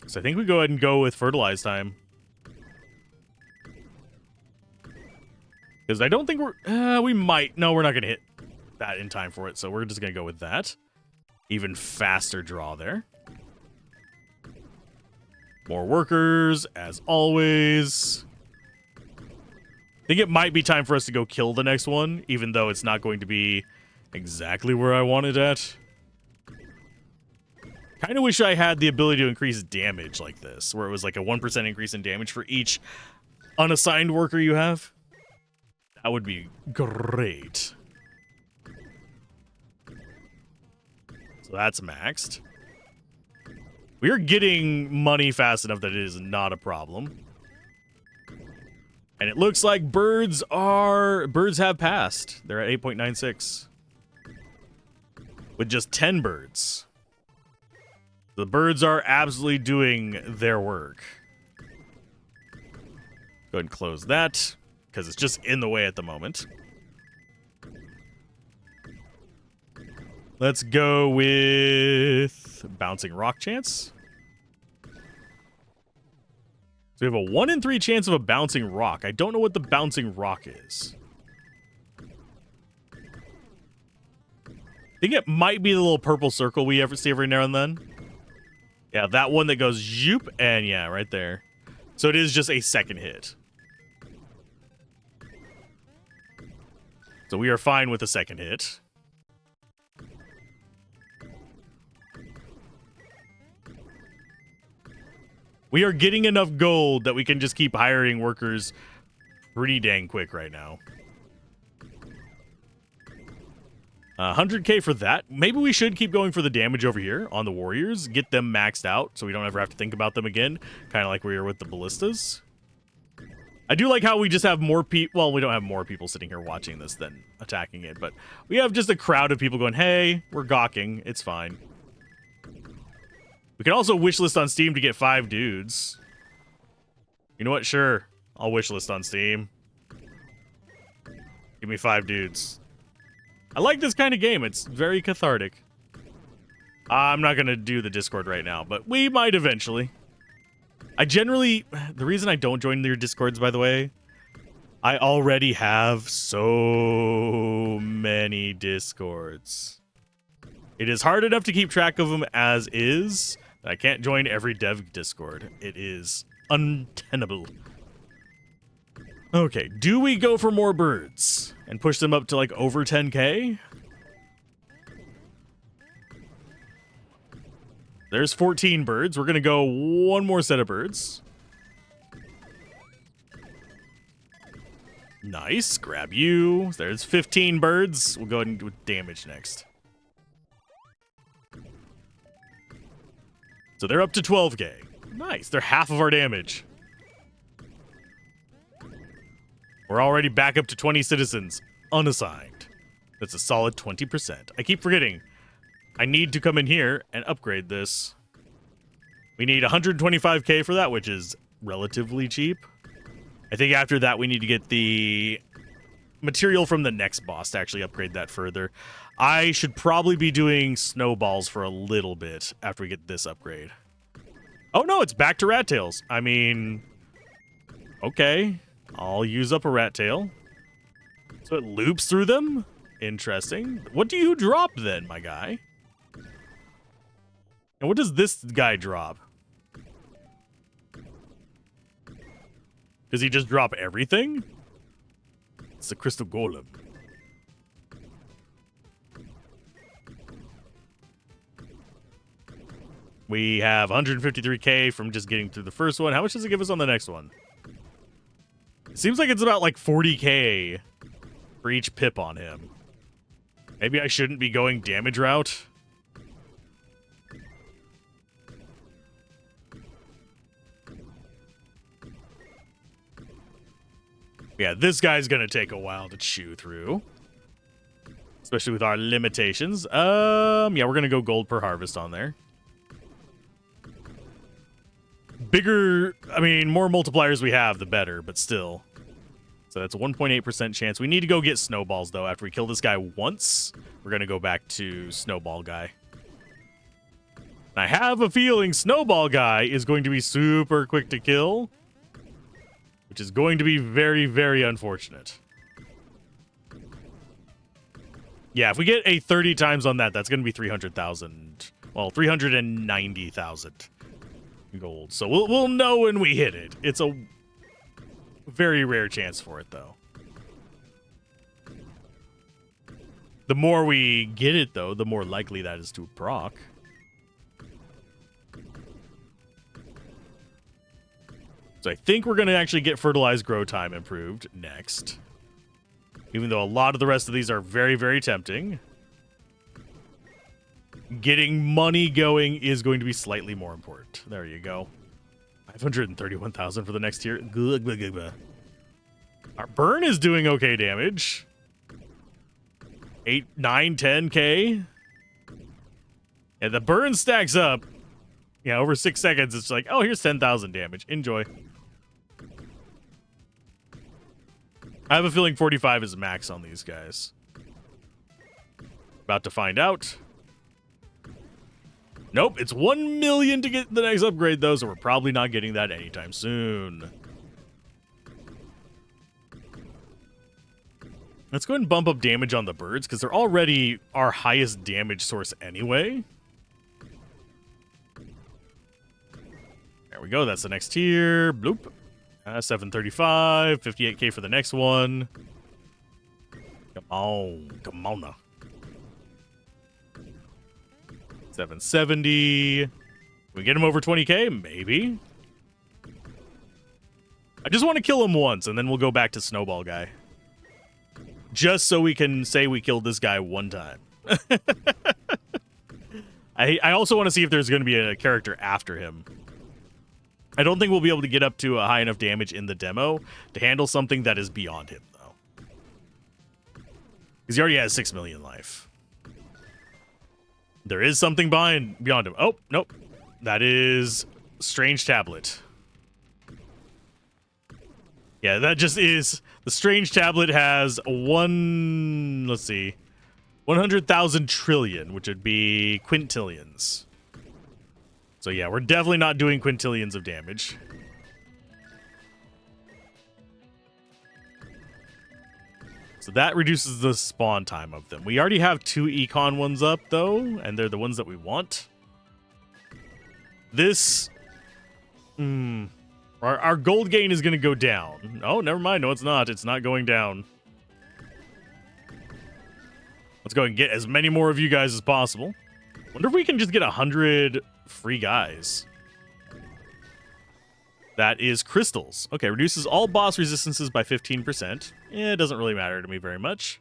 So I think we go ahead and go with fertilize time. Because I don't think we might. No, we're not going to hit that in time for it. So we're just going to go with that. Even faster draw there. More workers, as always. I think it might be time for us to go kill the next one, even though it's not going to be exactly where I want it at. Kind of wish I had the ability to increase damage like this, where it was like a 1% increase in damage for each unassigned worker you have. That would be great. So that's maxed. We are getting money fast enough that it is not a problem. And it looks like birds have passed. They're at 8.96. With just 10 birds. The birds are absolutely doing their work. Go ahead and close that, because it's just in the way at the moment. Let's go with bouncing rock chance. So we have a 1 in 3 chance of a bouncing rock. I don't know what the bouncing rock is. I think it might be the little purple circle we ever see every now and then. Yeah, that one that goes zoop, and yeah, right there. So it is just a second hit. So we are fine with a second hit. We are getting enough gold that we can just keep hiring workers pretty dang quick right now. 100k for that. Maybe we should keep going for the damage over here on the warriors. Get them maxed out so we don't ever have to think about them again. Kind of like we were with the ballistas. I do like how we just have more people. Well, we don't have more people sitting here watching this than attacking it. But we have just a crowd of people going, hey, we're gawking. It's fine. We can also wishlist on Steam to get 5 dudes. You know what? Sure. I'll wishlist on Steam. Give me 5 dudes. I like this kind of game. It's very cathartic. I'm not going to do the Discord right now, but we might eventually. I generally... The reason I don't join your Discords, by the way, I already have so many Discords. It is hard enough to keep track of them as is. I can't join every dev Discord. It is untenable. Okay, do we go for more birds and push them up to like over 10k? There's 14 birds. We're going to go one more set of birds. Nice. Grab you. There's 15 birds. We'll go ahead and do damage next. So they're up to 12k. Nice. They're half of our damage. We're already back up to 20 citizens, unassigned. That's a solid 20%. I keep forgetting. I need to come in here and upgrade this. We need 125k for that, which is relatively cheap. I think after that, we need to get the material from the next boss to actually upgrade that further. I should probably be doing snowballs for a little bit after we get this upgrade. Oh, no, it's back to rat tails. I mean, okay. I'll use up a rat tail. So it loops through them? Interesting. What do you drop then, my guy? And what does this guy drop? Does he just drop everything? It's the crystal golem. We have 153k from just getting through the first one. How much does it give us on the next one? It seems like it's about like 40k for each pip on him. Maybe I shouldn't be going damage route. Yeah, this guy's gonna take a while to chew through. Especially with our limitations. Yeah, we're gonna go gold per harvest on there. Bigger, I mean, more multipliers we have, the better, but still. So that's a 1.8% chance. We need to go get snowballs, though. After we kill this guy once, we're going to go back to snowball guy. I have a feeling snowball guy is going to be super quick to kill, which is going to be very, very unfortunate. Yeah, if we get a 30 times on that, that's going to be 300,000. Well, 390,000 gold. So we'll know when we hit it. It's a very rare chance for it, though. The more we get it, though, the more likely that is to proc. So I think we're going to actually get fertilized grow time improved next. Even though a lot of the rest of these are very, very tempting. Getting money going is going to be slightly more important. There you go. 531,000 for the next tier. Our burn is doing okay damage. 8, 9, 10k. And the burn stacks up. Yeah, over 6 seconds, it's like, oh, here's 10,000 damage. Enjoy. I have a feeling 45 is max on these guys. About to find out. Nope, it's 1 million to get the next upgrade, though, so we're probably not getting that anytime soon. Let's go ahead and bump up damage on the birds, because they're already our highest damage source anyway. There we go. That's the next tier. Bloop. 735. 58k for the next one. Come on. Come on now. 770. Can we get him over 20k? Maybe. I just want to kill him once, and then we'll go back to Snowball Guy. Just so we can say we killed this guy one time. I also want to see if there's going to be a character after him. I don't think we'll be able to get up to a high enough damage in the demo to handle something that is beyond him, though. Because he already has 6 million life. There is something beyond him. Oh, nope. That is Strange Tablet. Yeah, that just is... The Strange Tablet has 100,000 trillion, which would be quintillions. So yeah, we're definitely not doing quintillions of damage. So that reduces the spawn time of them. We already have 2 econ ones up, though, and they're the ones that we want. This... Our gold gain is going to go down. Oh, never mind. No, it's not. It's not going down. Let's go and get as many more of you guys as possible. Wonder if we can just get 100 free guys. That is crystals. Okay, reduces all boss resistances by 15%. Yeah, it doesn't really matter to me very much.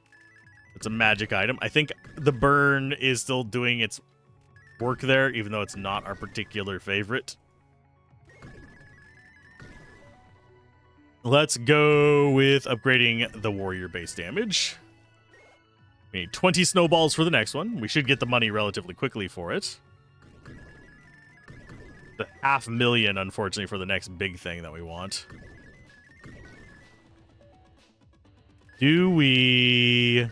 It's a magic item. I think the burn is still doing its work there, even though it's not our particular favorite. Let's go with upgrading the warrior base damage. We need 20 snowballs for the next one. We should get the money relatively quickly for it. The 500,000, unfortunately, for the next big thing that we want. Do we...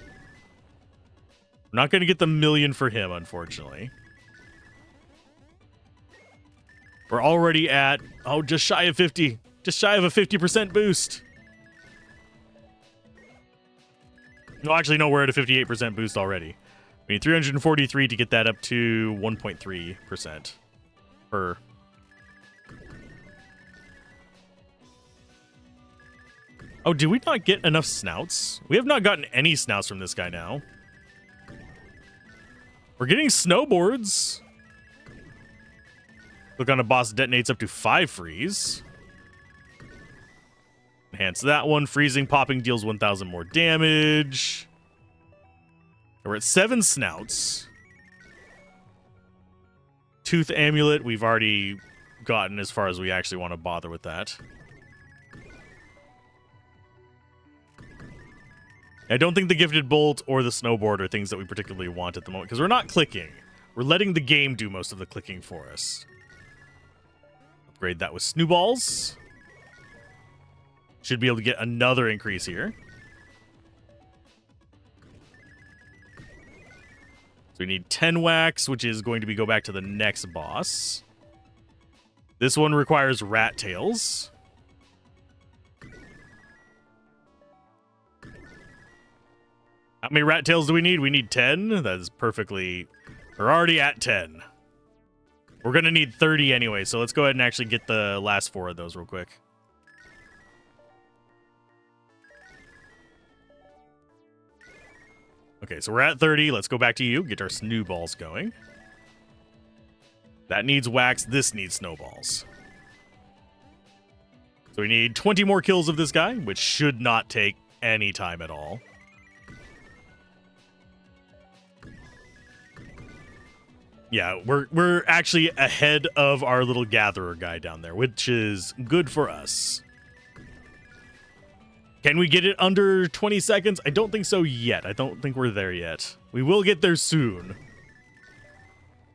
We're not going to get the 1,000,000 for him, unfortunately. We're already at, just shy of 50. Just shy of a 50% boost. No, actually, no, we're at a 58% boost already. We need 343 to get that up to 1.3% per. Oh, did we not get enough snouts? We have not gotten any snouts from this guy now. We're getting snowboards. Look on a boss detonates up to 5 freeze. Enhance that one. Freezing, popping deals 1,000 more damage. We're at 7 snouts. Tooth amulet, we've already gotten as far as we actually want to bother with that. I don't think the gifted bolt or the snowboard are things that we particularly want at the moment, because we're not clicking. We're letting the game do most of the clicking for us. Upgrade that with snowballs. Should be able to get another increase here. So we need 10 wax, which is going to be go back to the next boss. This one requires rat tails. How many rat tails do we need? We need 10. That is perfectly... We're already at 10. We're going to need 30 anyway, so let's go ahead and actually get the last 4 of those real quick. Okay, so we're at 30. Let's go back to you. Get our snowballs going. That needs wax. This needs snowballs. So we need 20 more kills of this guy, which should not take any time at all. Yeah, we're actually ahead of our little gatherer guy down there, which is good for us. Can we get it under 20 seconds? I don't think so yet. I don't think we're there yet. We will get there soon.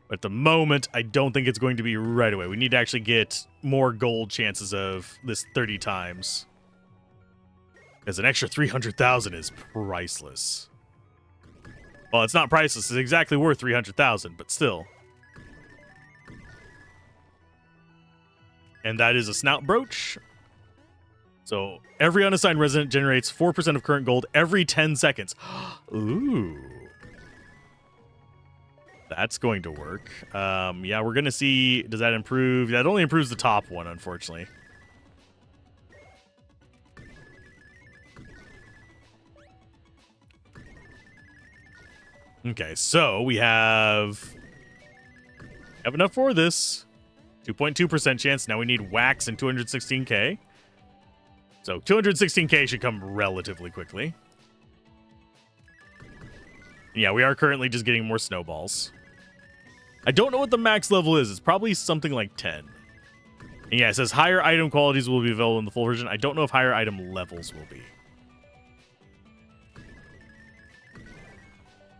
But at the moment, I don't think it's going to be right away. We need to actually get more gold chances of this 30 times. Because an extra 300,000 is priceless. Well, it's not priceless. It's exactly worth 300,000, but still. And that is a snout brooch. So every unassigned resident generates 4% of current gold every 10 seconds. Ooh. That's going to work. Yeah, we're going to see... Does that improve? That only improves the top one, unfortunately. Okay, so we have enough for this. 2.2% chance. Now we need wax and 216k. So 216k should come relatively quickly. Yeah, we are currently just getting more snowballs. I don't know what the max level is. It's probably something like 10. And yeah, it says higher item qualities will be available in the full version. I don't know if higher item levels will be.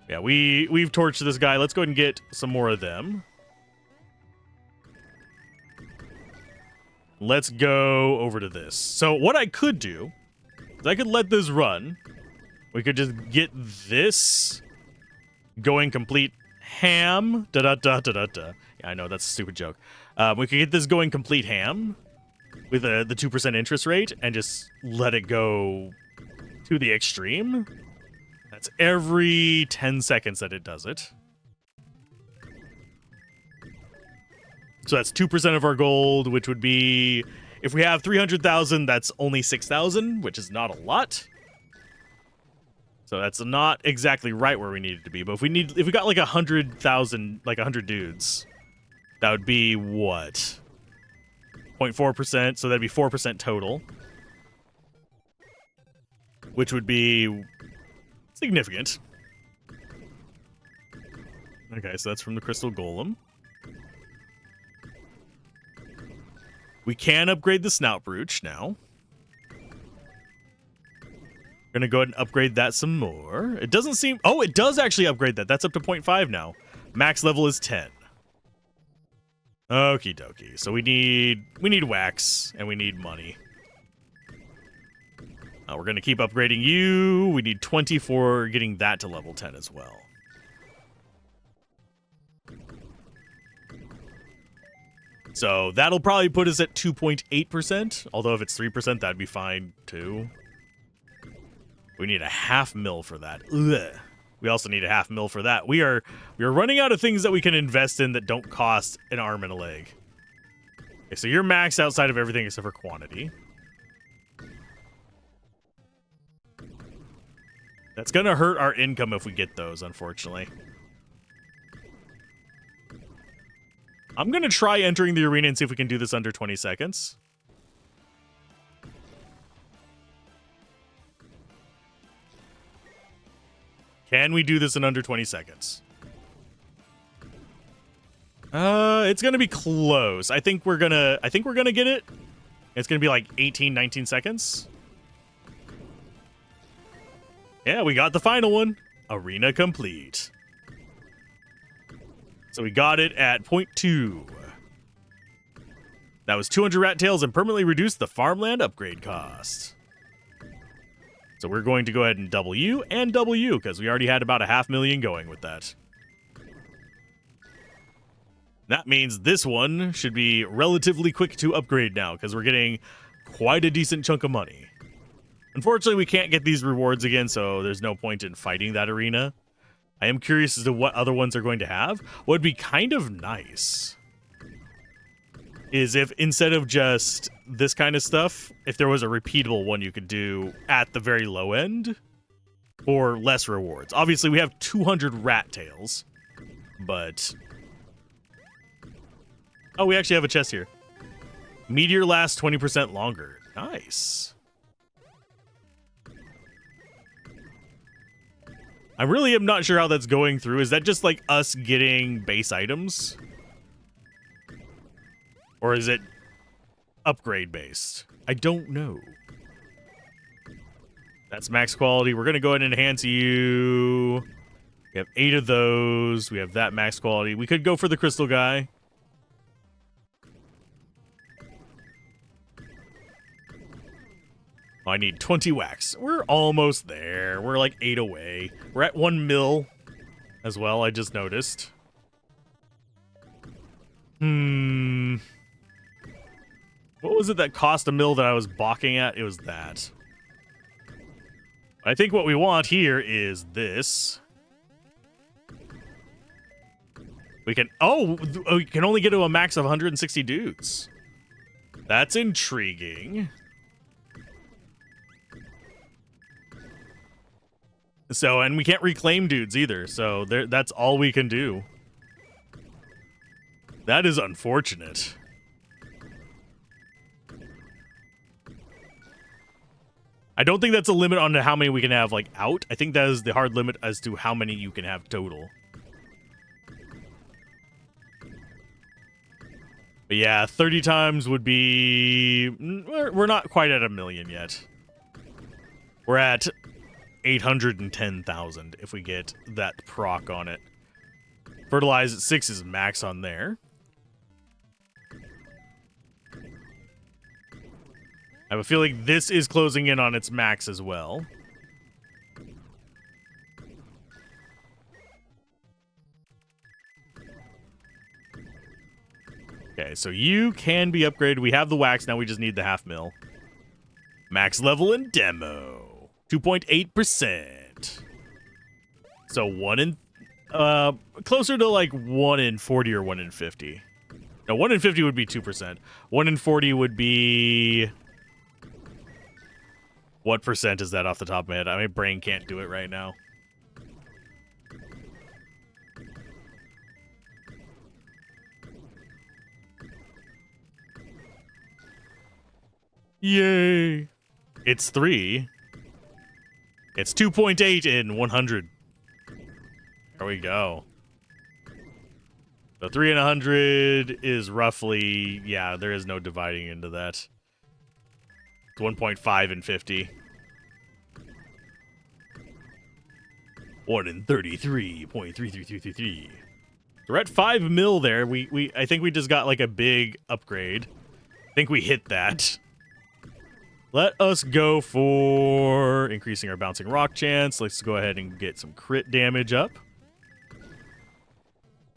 Yeah, we've torched this guy. Let's go ahead and get some more of them. Let's go over to this. So what I could do is I could let this run. We could just get this going complete ham. Da-da-da-da-da-da. Yeah, I know, that's a stupid joke. We could get this going complete ham with the 2% interest rate and just let it go to the extreme. That's every 10 seconds that it does it. So that's 2% of our gold, which would be, if we have 300,000, that's only 6,000, which is not a lot. So that's not exactly right where we need it to be. But if we got like 100,000, like 100 dudes, that would be what? 0.4%, so that'd be 4% total. Which would be significant. Okay, so that's from the Crystal Golem. We can upgrade the Snout Brooch now. Gonna go ahead and upgrade that some more. It doesn't seem... Oh, it does actually upgrade that. That's up to 0.5 now. Max level is 10. Okie dokie. So we need wax, and we need money. We're gonna keep upgrading you. We need 20 for getting that to level 10 as well. So that'll probably put us at 2.8%. Although if it's 3%, that'd be fine too. We need a 500,000 for that. Ugh. We also need a 500,000 for that. We are running out of things that we can invest in that don't cost an arm and a leg. Okay, so you're maxed outside of everything except for quantity. That's gonna hurt our income if we get those, unfortunately. I'm gonna try entering the arena and see if we can do this under 20 seconds. Can we do this in under 20 seconds? It's gonna be close. I think we're gonna get it. It's gonna be like 18, 19 seconds. Yeah, we got the final one. Arena complete. So we got it at 0.2. That was 200 rat tails and permanently reduced the farmland upgrade cost. So we're going to go ahead and double you and double you because we already had about 500,000 going with that. That means this one should be relatively quick to upgrade now because we're getting quite a decent chunk of money. Unfortunately, we can't get these rewards again, so there's no point in fighting that arena. I am curious as to what other ones are going to have. What would be kind of nice is if instead of just this kind of stuff, if there was a repeatable one you could do at the very low end for less rewards. Obviously, we have 200 rat tails, but... Oh, we actually have a chest here. Meteor lasts 20% longer. Nice. I really am not sure how that's going through. Is that just like us getting base items? Or is it upgrade based? I don't know. That's max quality. We're going to go ahead and enhance you. We have 8 of those. We have that max quality. We could go for the crystal guy. I need 20 wax. We're almost there. We're like 8 away. We're at 1 mil as well, I just noticed. What was it that cost a mil that I was balking at? It was that. I think what we want here is this. We can... Oh, we can only get to a max of 160 dudes. That's intriguing. So, and we can't reclaim dudes either. So that's all we can do. That is unfortunate. I don't think that's a limit on how many we can have, like, out. I think that is the hard limit as to how many you can have total. But yeah, 30 times would be... We're not quite at 1 million yet. We're at 810,000 if we get that proc on it. Fertilize at 6 is max on there. I have a feeling this is closing in on its max as well. Okay, so you can be upgraded. We have the wax, now we just need the 0.5 mil. Max level in demo. 2.8%. So 1 in... closer to like 1 in 40 or 1 in 50. No, 1 in 50 would be 2%. 1 in 40 would be... What percent is that off the top of my head? I mean, brain can't do it right now. Yay! It's 3. It's 2.8 in 100. There we go. So 3 in 100 is roughly... Yeah, there is no dividing into that. It's 1.5 in 50. 1 in 33.33333. So we're at 5 mil there. I think we just got like a big upgrade. I think we hit that. Let us go for increasing our bouncing rock chance. Let's go ahead and get some crit damage up.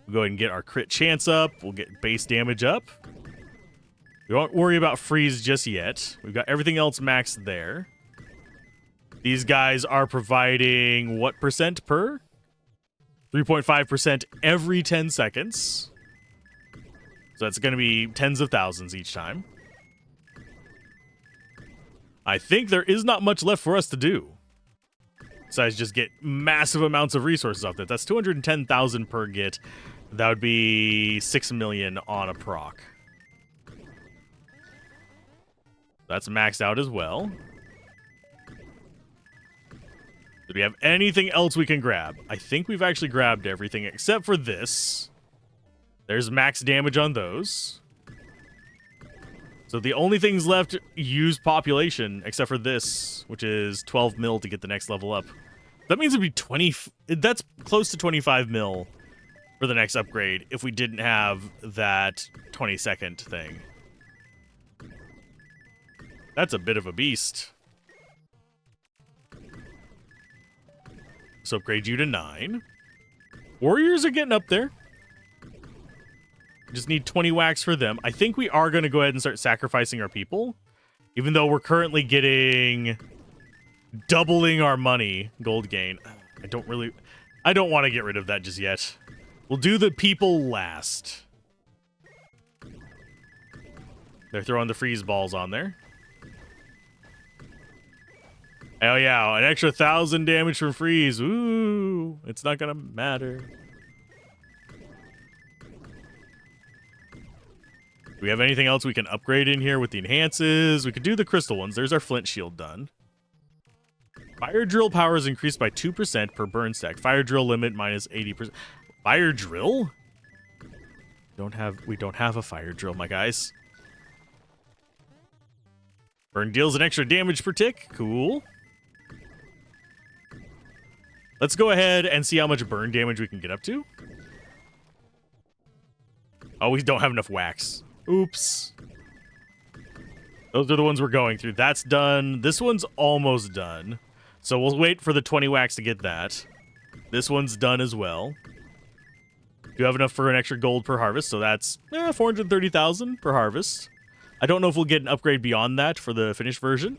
We'll go ahead and get our crit chance up. We'll get base damage up. We won't worry about freeze just yet. We've got everything else maxed there. These guys are providing what percent per? 3.5% every 10 seconds. So that's going to be tens of thousands each time. I think there is not much left for us to do. Besides just get massive amounts of resources off that. That's 210,000 per get. That would be 6 million on a proc. That's maxed out as well. Do we have anything else we can grab? I think we've actually grabbed everything except for this. There's max damage on those. So the only things left, use population, except for this, which is 12 mil to get the next level up. That means it'd be 20... That's close to 25 mil for the next upgrade if we didn't have that 20-second thing. That's a bit of a beast. Let's upgrade you to 9. Warriors are getting up there. Just need 20 wax for them. I think we are going to go ahead and start sacrificing our people. Even though we're currently getting... doubling our money gold gain. I don't want to get rid of that just yet. We'll do the people last. They're throwing the freeze balls on there. Oh yeah, an extra 1,000 damage from freeze. Ooh, it's not gonna matter. Do we have anything else we can upgrade in here with the enhances? We could do the crystal ones. There's our flint shield done. Fire drill power is increased by 2% per burn stack. Fire drill limit minus 80%. Fire drill? We don't have a fire drill, my guys. Burn deals an extra damage per tick. Cool. Let's go ahead and see how much burn damage we can get up to. Oh, we don't have enough wax. Oops. Those are the ones we're going through. That's done. This one's almost done. So we'll wait for the 20 wax to get that. This one's done as well. Do have enough for an extra gold per harvest, so that's 430,000 per harvest. I don't know if we'll get an upgrade beyond that for the finished version.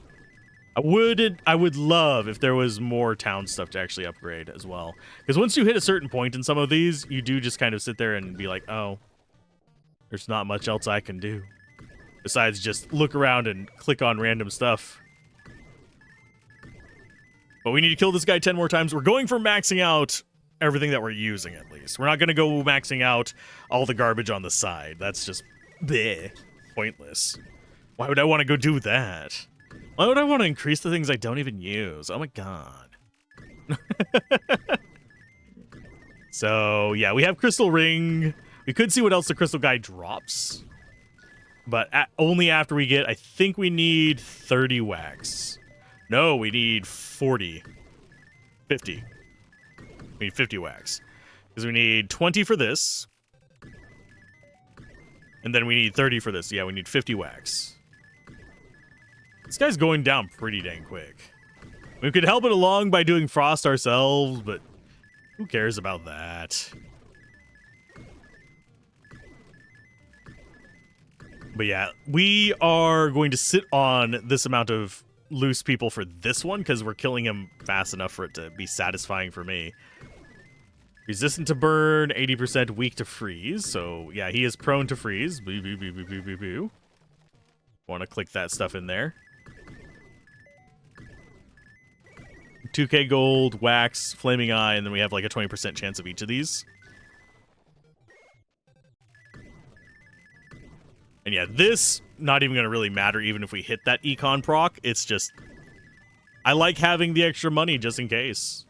I would love if there was more town stuff to actually upgrade as well. Because once you hit a certain point in some of these, you do just kind of sit there and be like, oh, there's not much else I can do. Besides just look around and click on random stuff. But we need to kill this guy 10 more times. We're going for maxing out everything that we're using, at least. We're not going to go maxing out all the garbage on the side. That's just bleh, pointless. Why would I want to go do that? Why would I want to increase the things I don't even use? Oh my god. So, yeah, we have Crystal Ring. We could see what else the Crystal Guy drops. But only after we get, I think we need 30 wax. No, we need 40. 50. We need 50 wax. Because we need 20 for this. And then we need 30 for this. Yeah, we need 50 wax. This guy's going down pretty dang quick. We could help it along by doing frost ourselves, but who cares about that? But yeah, we are going to sit on this amount of loose people for this one because we're killing him fast enough for it to be satisfying for me. Resistant to burn, 80% weak to freeze. So yeah, he is prone to freeze. Boo, boo, boo, boo, boo, boo, boo. Want to click that stuff in there. 2k gold, wax, flaming eye, and then we have like a 20% chance of each of these. And yeah, this, not even going to really matter even if we hit that econ proc. It's just, I like having the extra money just in case.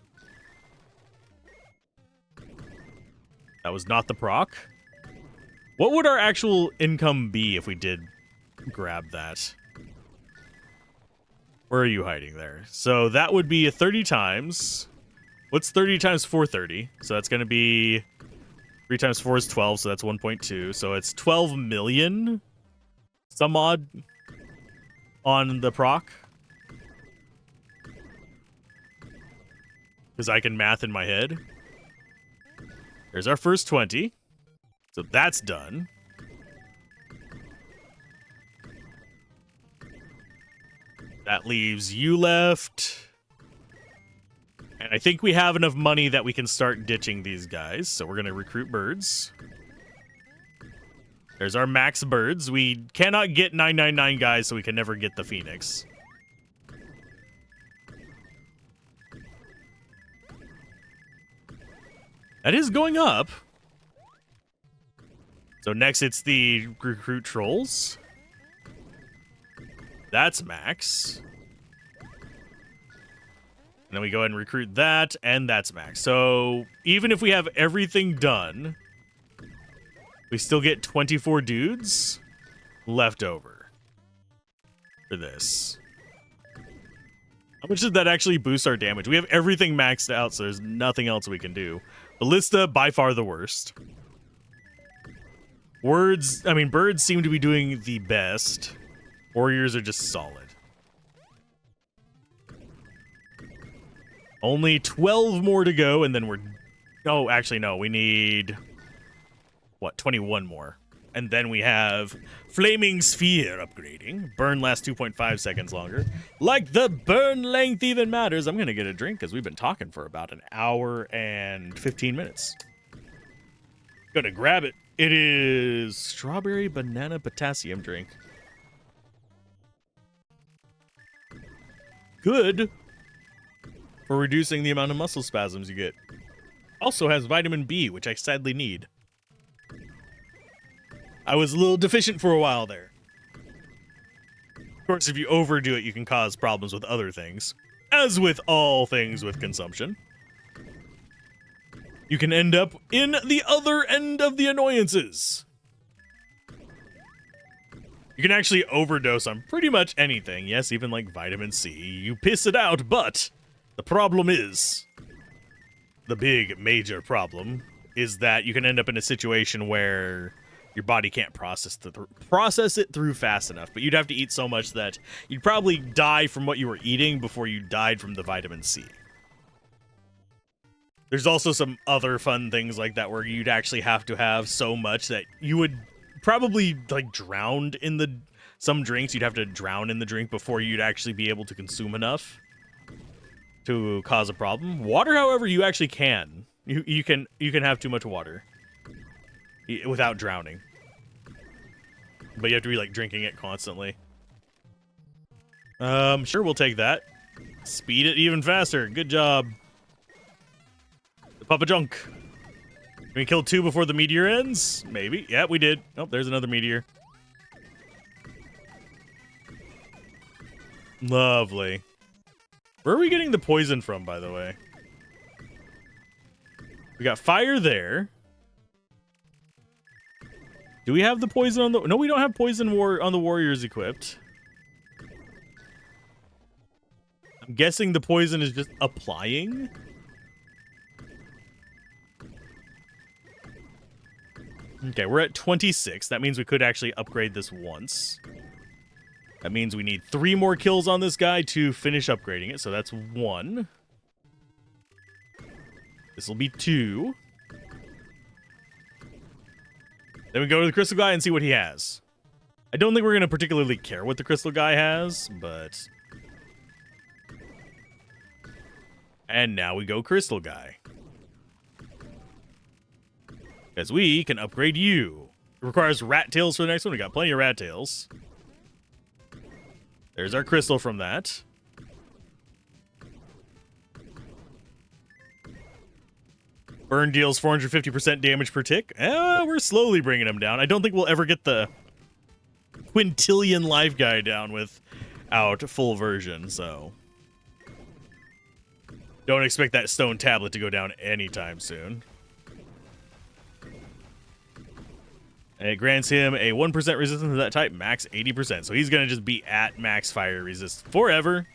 That was not the proc. What would our actual income be if we did grab that? Where are you hiding there? So that would be a 30 times. What's 30 times 430? So that's going to be 3 times 4 is 12, so that's 1.2. So it's 12 million some odd on the proc. Because I can math in my head. There's our first 20. So that's done. That leaves you left. And I think we have enough money that we can start ditching these guys. So we're going to recruit birds. There's our max birds. We cannot get 999 guys, so we can never get the Phoenix. That is going up. So next it's the recruit trolls. That's max. And then we go ahead and recruit that, and that's max. So even if we have everything done, we still get 24 dudes left over for this. How much did that actually boost our damage? We have everything maxed out, so there's nothing else we can do. Ballista, by far the worst. Birds seem to be doing the best. Warriors are just solid. Only 12 more to go, and then we're... Oh, actually, no. We need... What? 21 more. And then we have Flaming Sphere upgrading. Burn lasts 2.5 seconds longer. Like the burn length even matters. I'm going to get a drink because we've been talking for about an hour and 15 minutes. Gonna grab it. It is strawberry banana potassium drink. Good for reducing the amount of muscle spasms you get. Also has vitamin B, which I sadly need. I was a little deficient for a while there. Of course, if you overdo it, you can cause problems with other things. As with all things with consumption. You can end up in the other end of the annoyances. You can actually overdose on pretty much anything. Yes, even like vitamin C. You piss it out, but the problem is, the big major problem is that you can end up in a situation where your body can't process it through fast enough. But you'd have to eat so much that you'd probably die from what you were eating before you died from the vitamin C. There's also some other fun things like that where you'd actually have to have so much that you would probably like drown in the some drinks you'd have to drown in the drink before you'd actually be able to consume enough to cause a problem. Water, however, you actually can. You can have too much water without drowning. But you have to be like drinking it constantly. Sure, we'll take that. Speed it even faster. Good job. Papa Junk. Can we kill 2 before the meteor ends? Maybe. Yeah, we did. Oh, there's another meteor. Lovely. Where are we getting the poison from, by the way? We got fire there. Do we have the poison on the... No, we don't have poison on the warriors equipped. I'm guessing the poison is just applying. Okay, we're at 26. That means we could actually upgrade this once. That means we need 3 more kills on this guy to finish upgrading it. So that's 1. This will be 2. Then we go to the crystal guy and see what he has. I don't think we're going to particularly care what the crystal guy has, but... And now we go crystal guy. Because we can upgrade you. It requires rat tails for the next one. We got plenty of rat tails. There's our crystal from that. Burn deals 450% damage per tick. We're slowly bringing him down. I don't think we'll ever get the quintillion life guy down without full version, so... Don't expect that stone tablet to go down anytime soon. And it grants him a 1% resistance to that type, max 80%. So he's going to just be at max fire resist forever.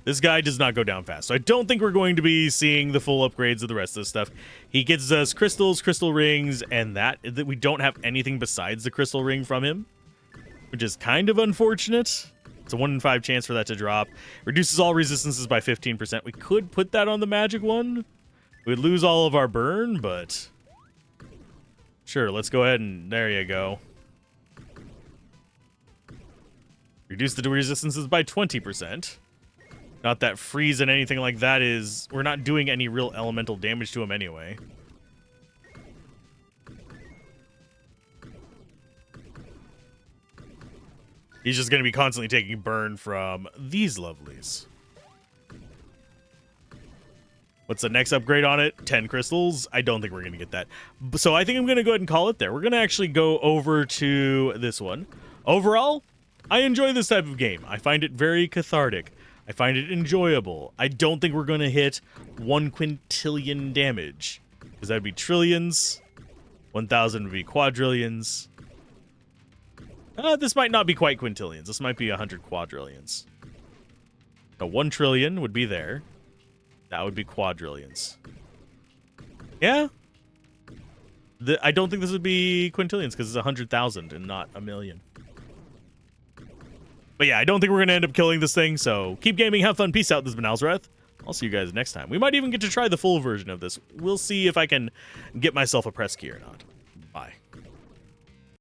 This guy does not go down fast. So I don't think we're going to be seeing the full upgrades of the rest of this stuff. He gives us crystals, crystal rings, and that we don't have anything besides the crystal ring from him, which is kind of unfortunate. It's a 1 in 5 chance for that to drop. Reduces all resistances by 15%. We could put that on the magic one. We'd lose all of our burn, but... Sure, let's go ahead and... There you go. Reduce the resistances by 20%. Not that freeze and anything like that is... We're not doing any real elemental damage to him anyway. He's just going to be constantly taking burn from these lovelies. What's the next upgrade on it? 10 crystals? I don't think we're going to get that. So I think I'm going to go ahead and call it there. We're going to actually go over to this one. Overall, I enjoy this type of game. I find it very cathartic. I find it enjoyable. I don't think we're going to hit 1 quintillion damage, because that'd be trillions. 1,000 would be quadrillions. This might not be quite quintillions. This might be 100 quadrillions. So 1 trillion would be there. That would be quadrillions. Yeah. I don't think this would be quintillions because it's 100,000 and not a million. But yeah, I don't think we're going to end up killing this thing. So keep gaming, have fun, peace out. This has been Alzorath. I'll see you guys next time. We might even get to try the full version of this. We'll see if I can get myself a press key or not. Bye.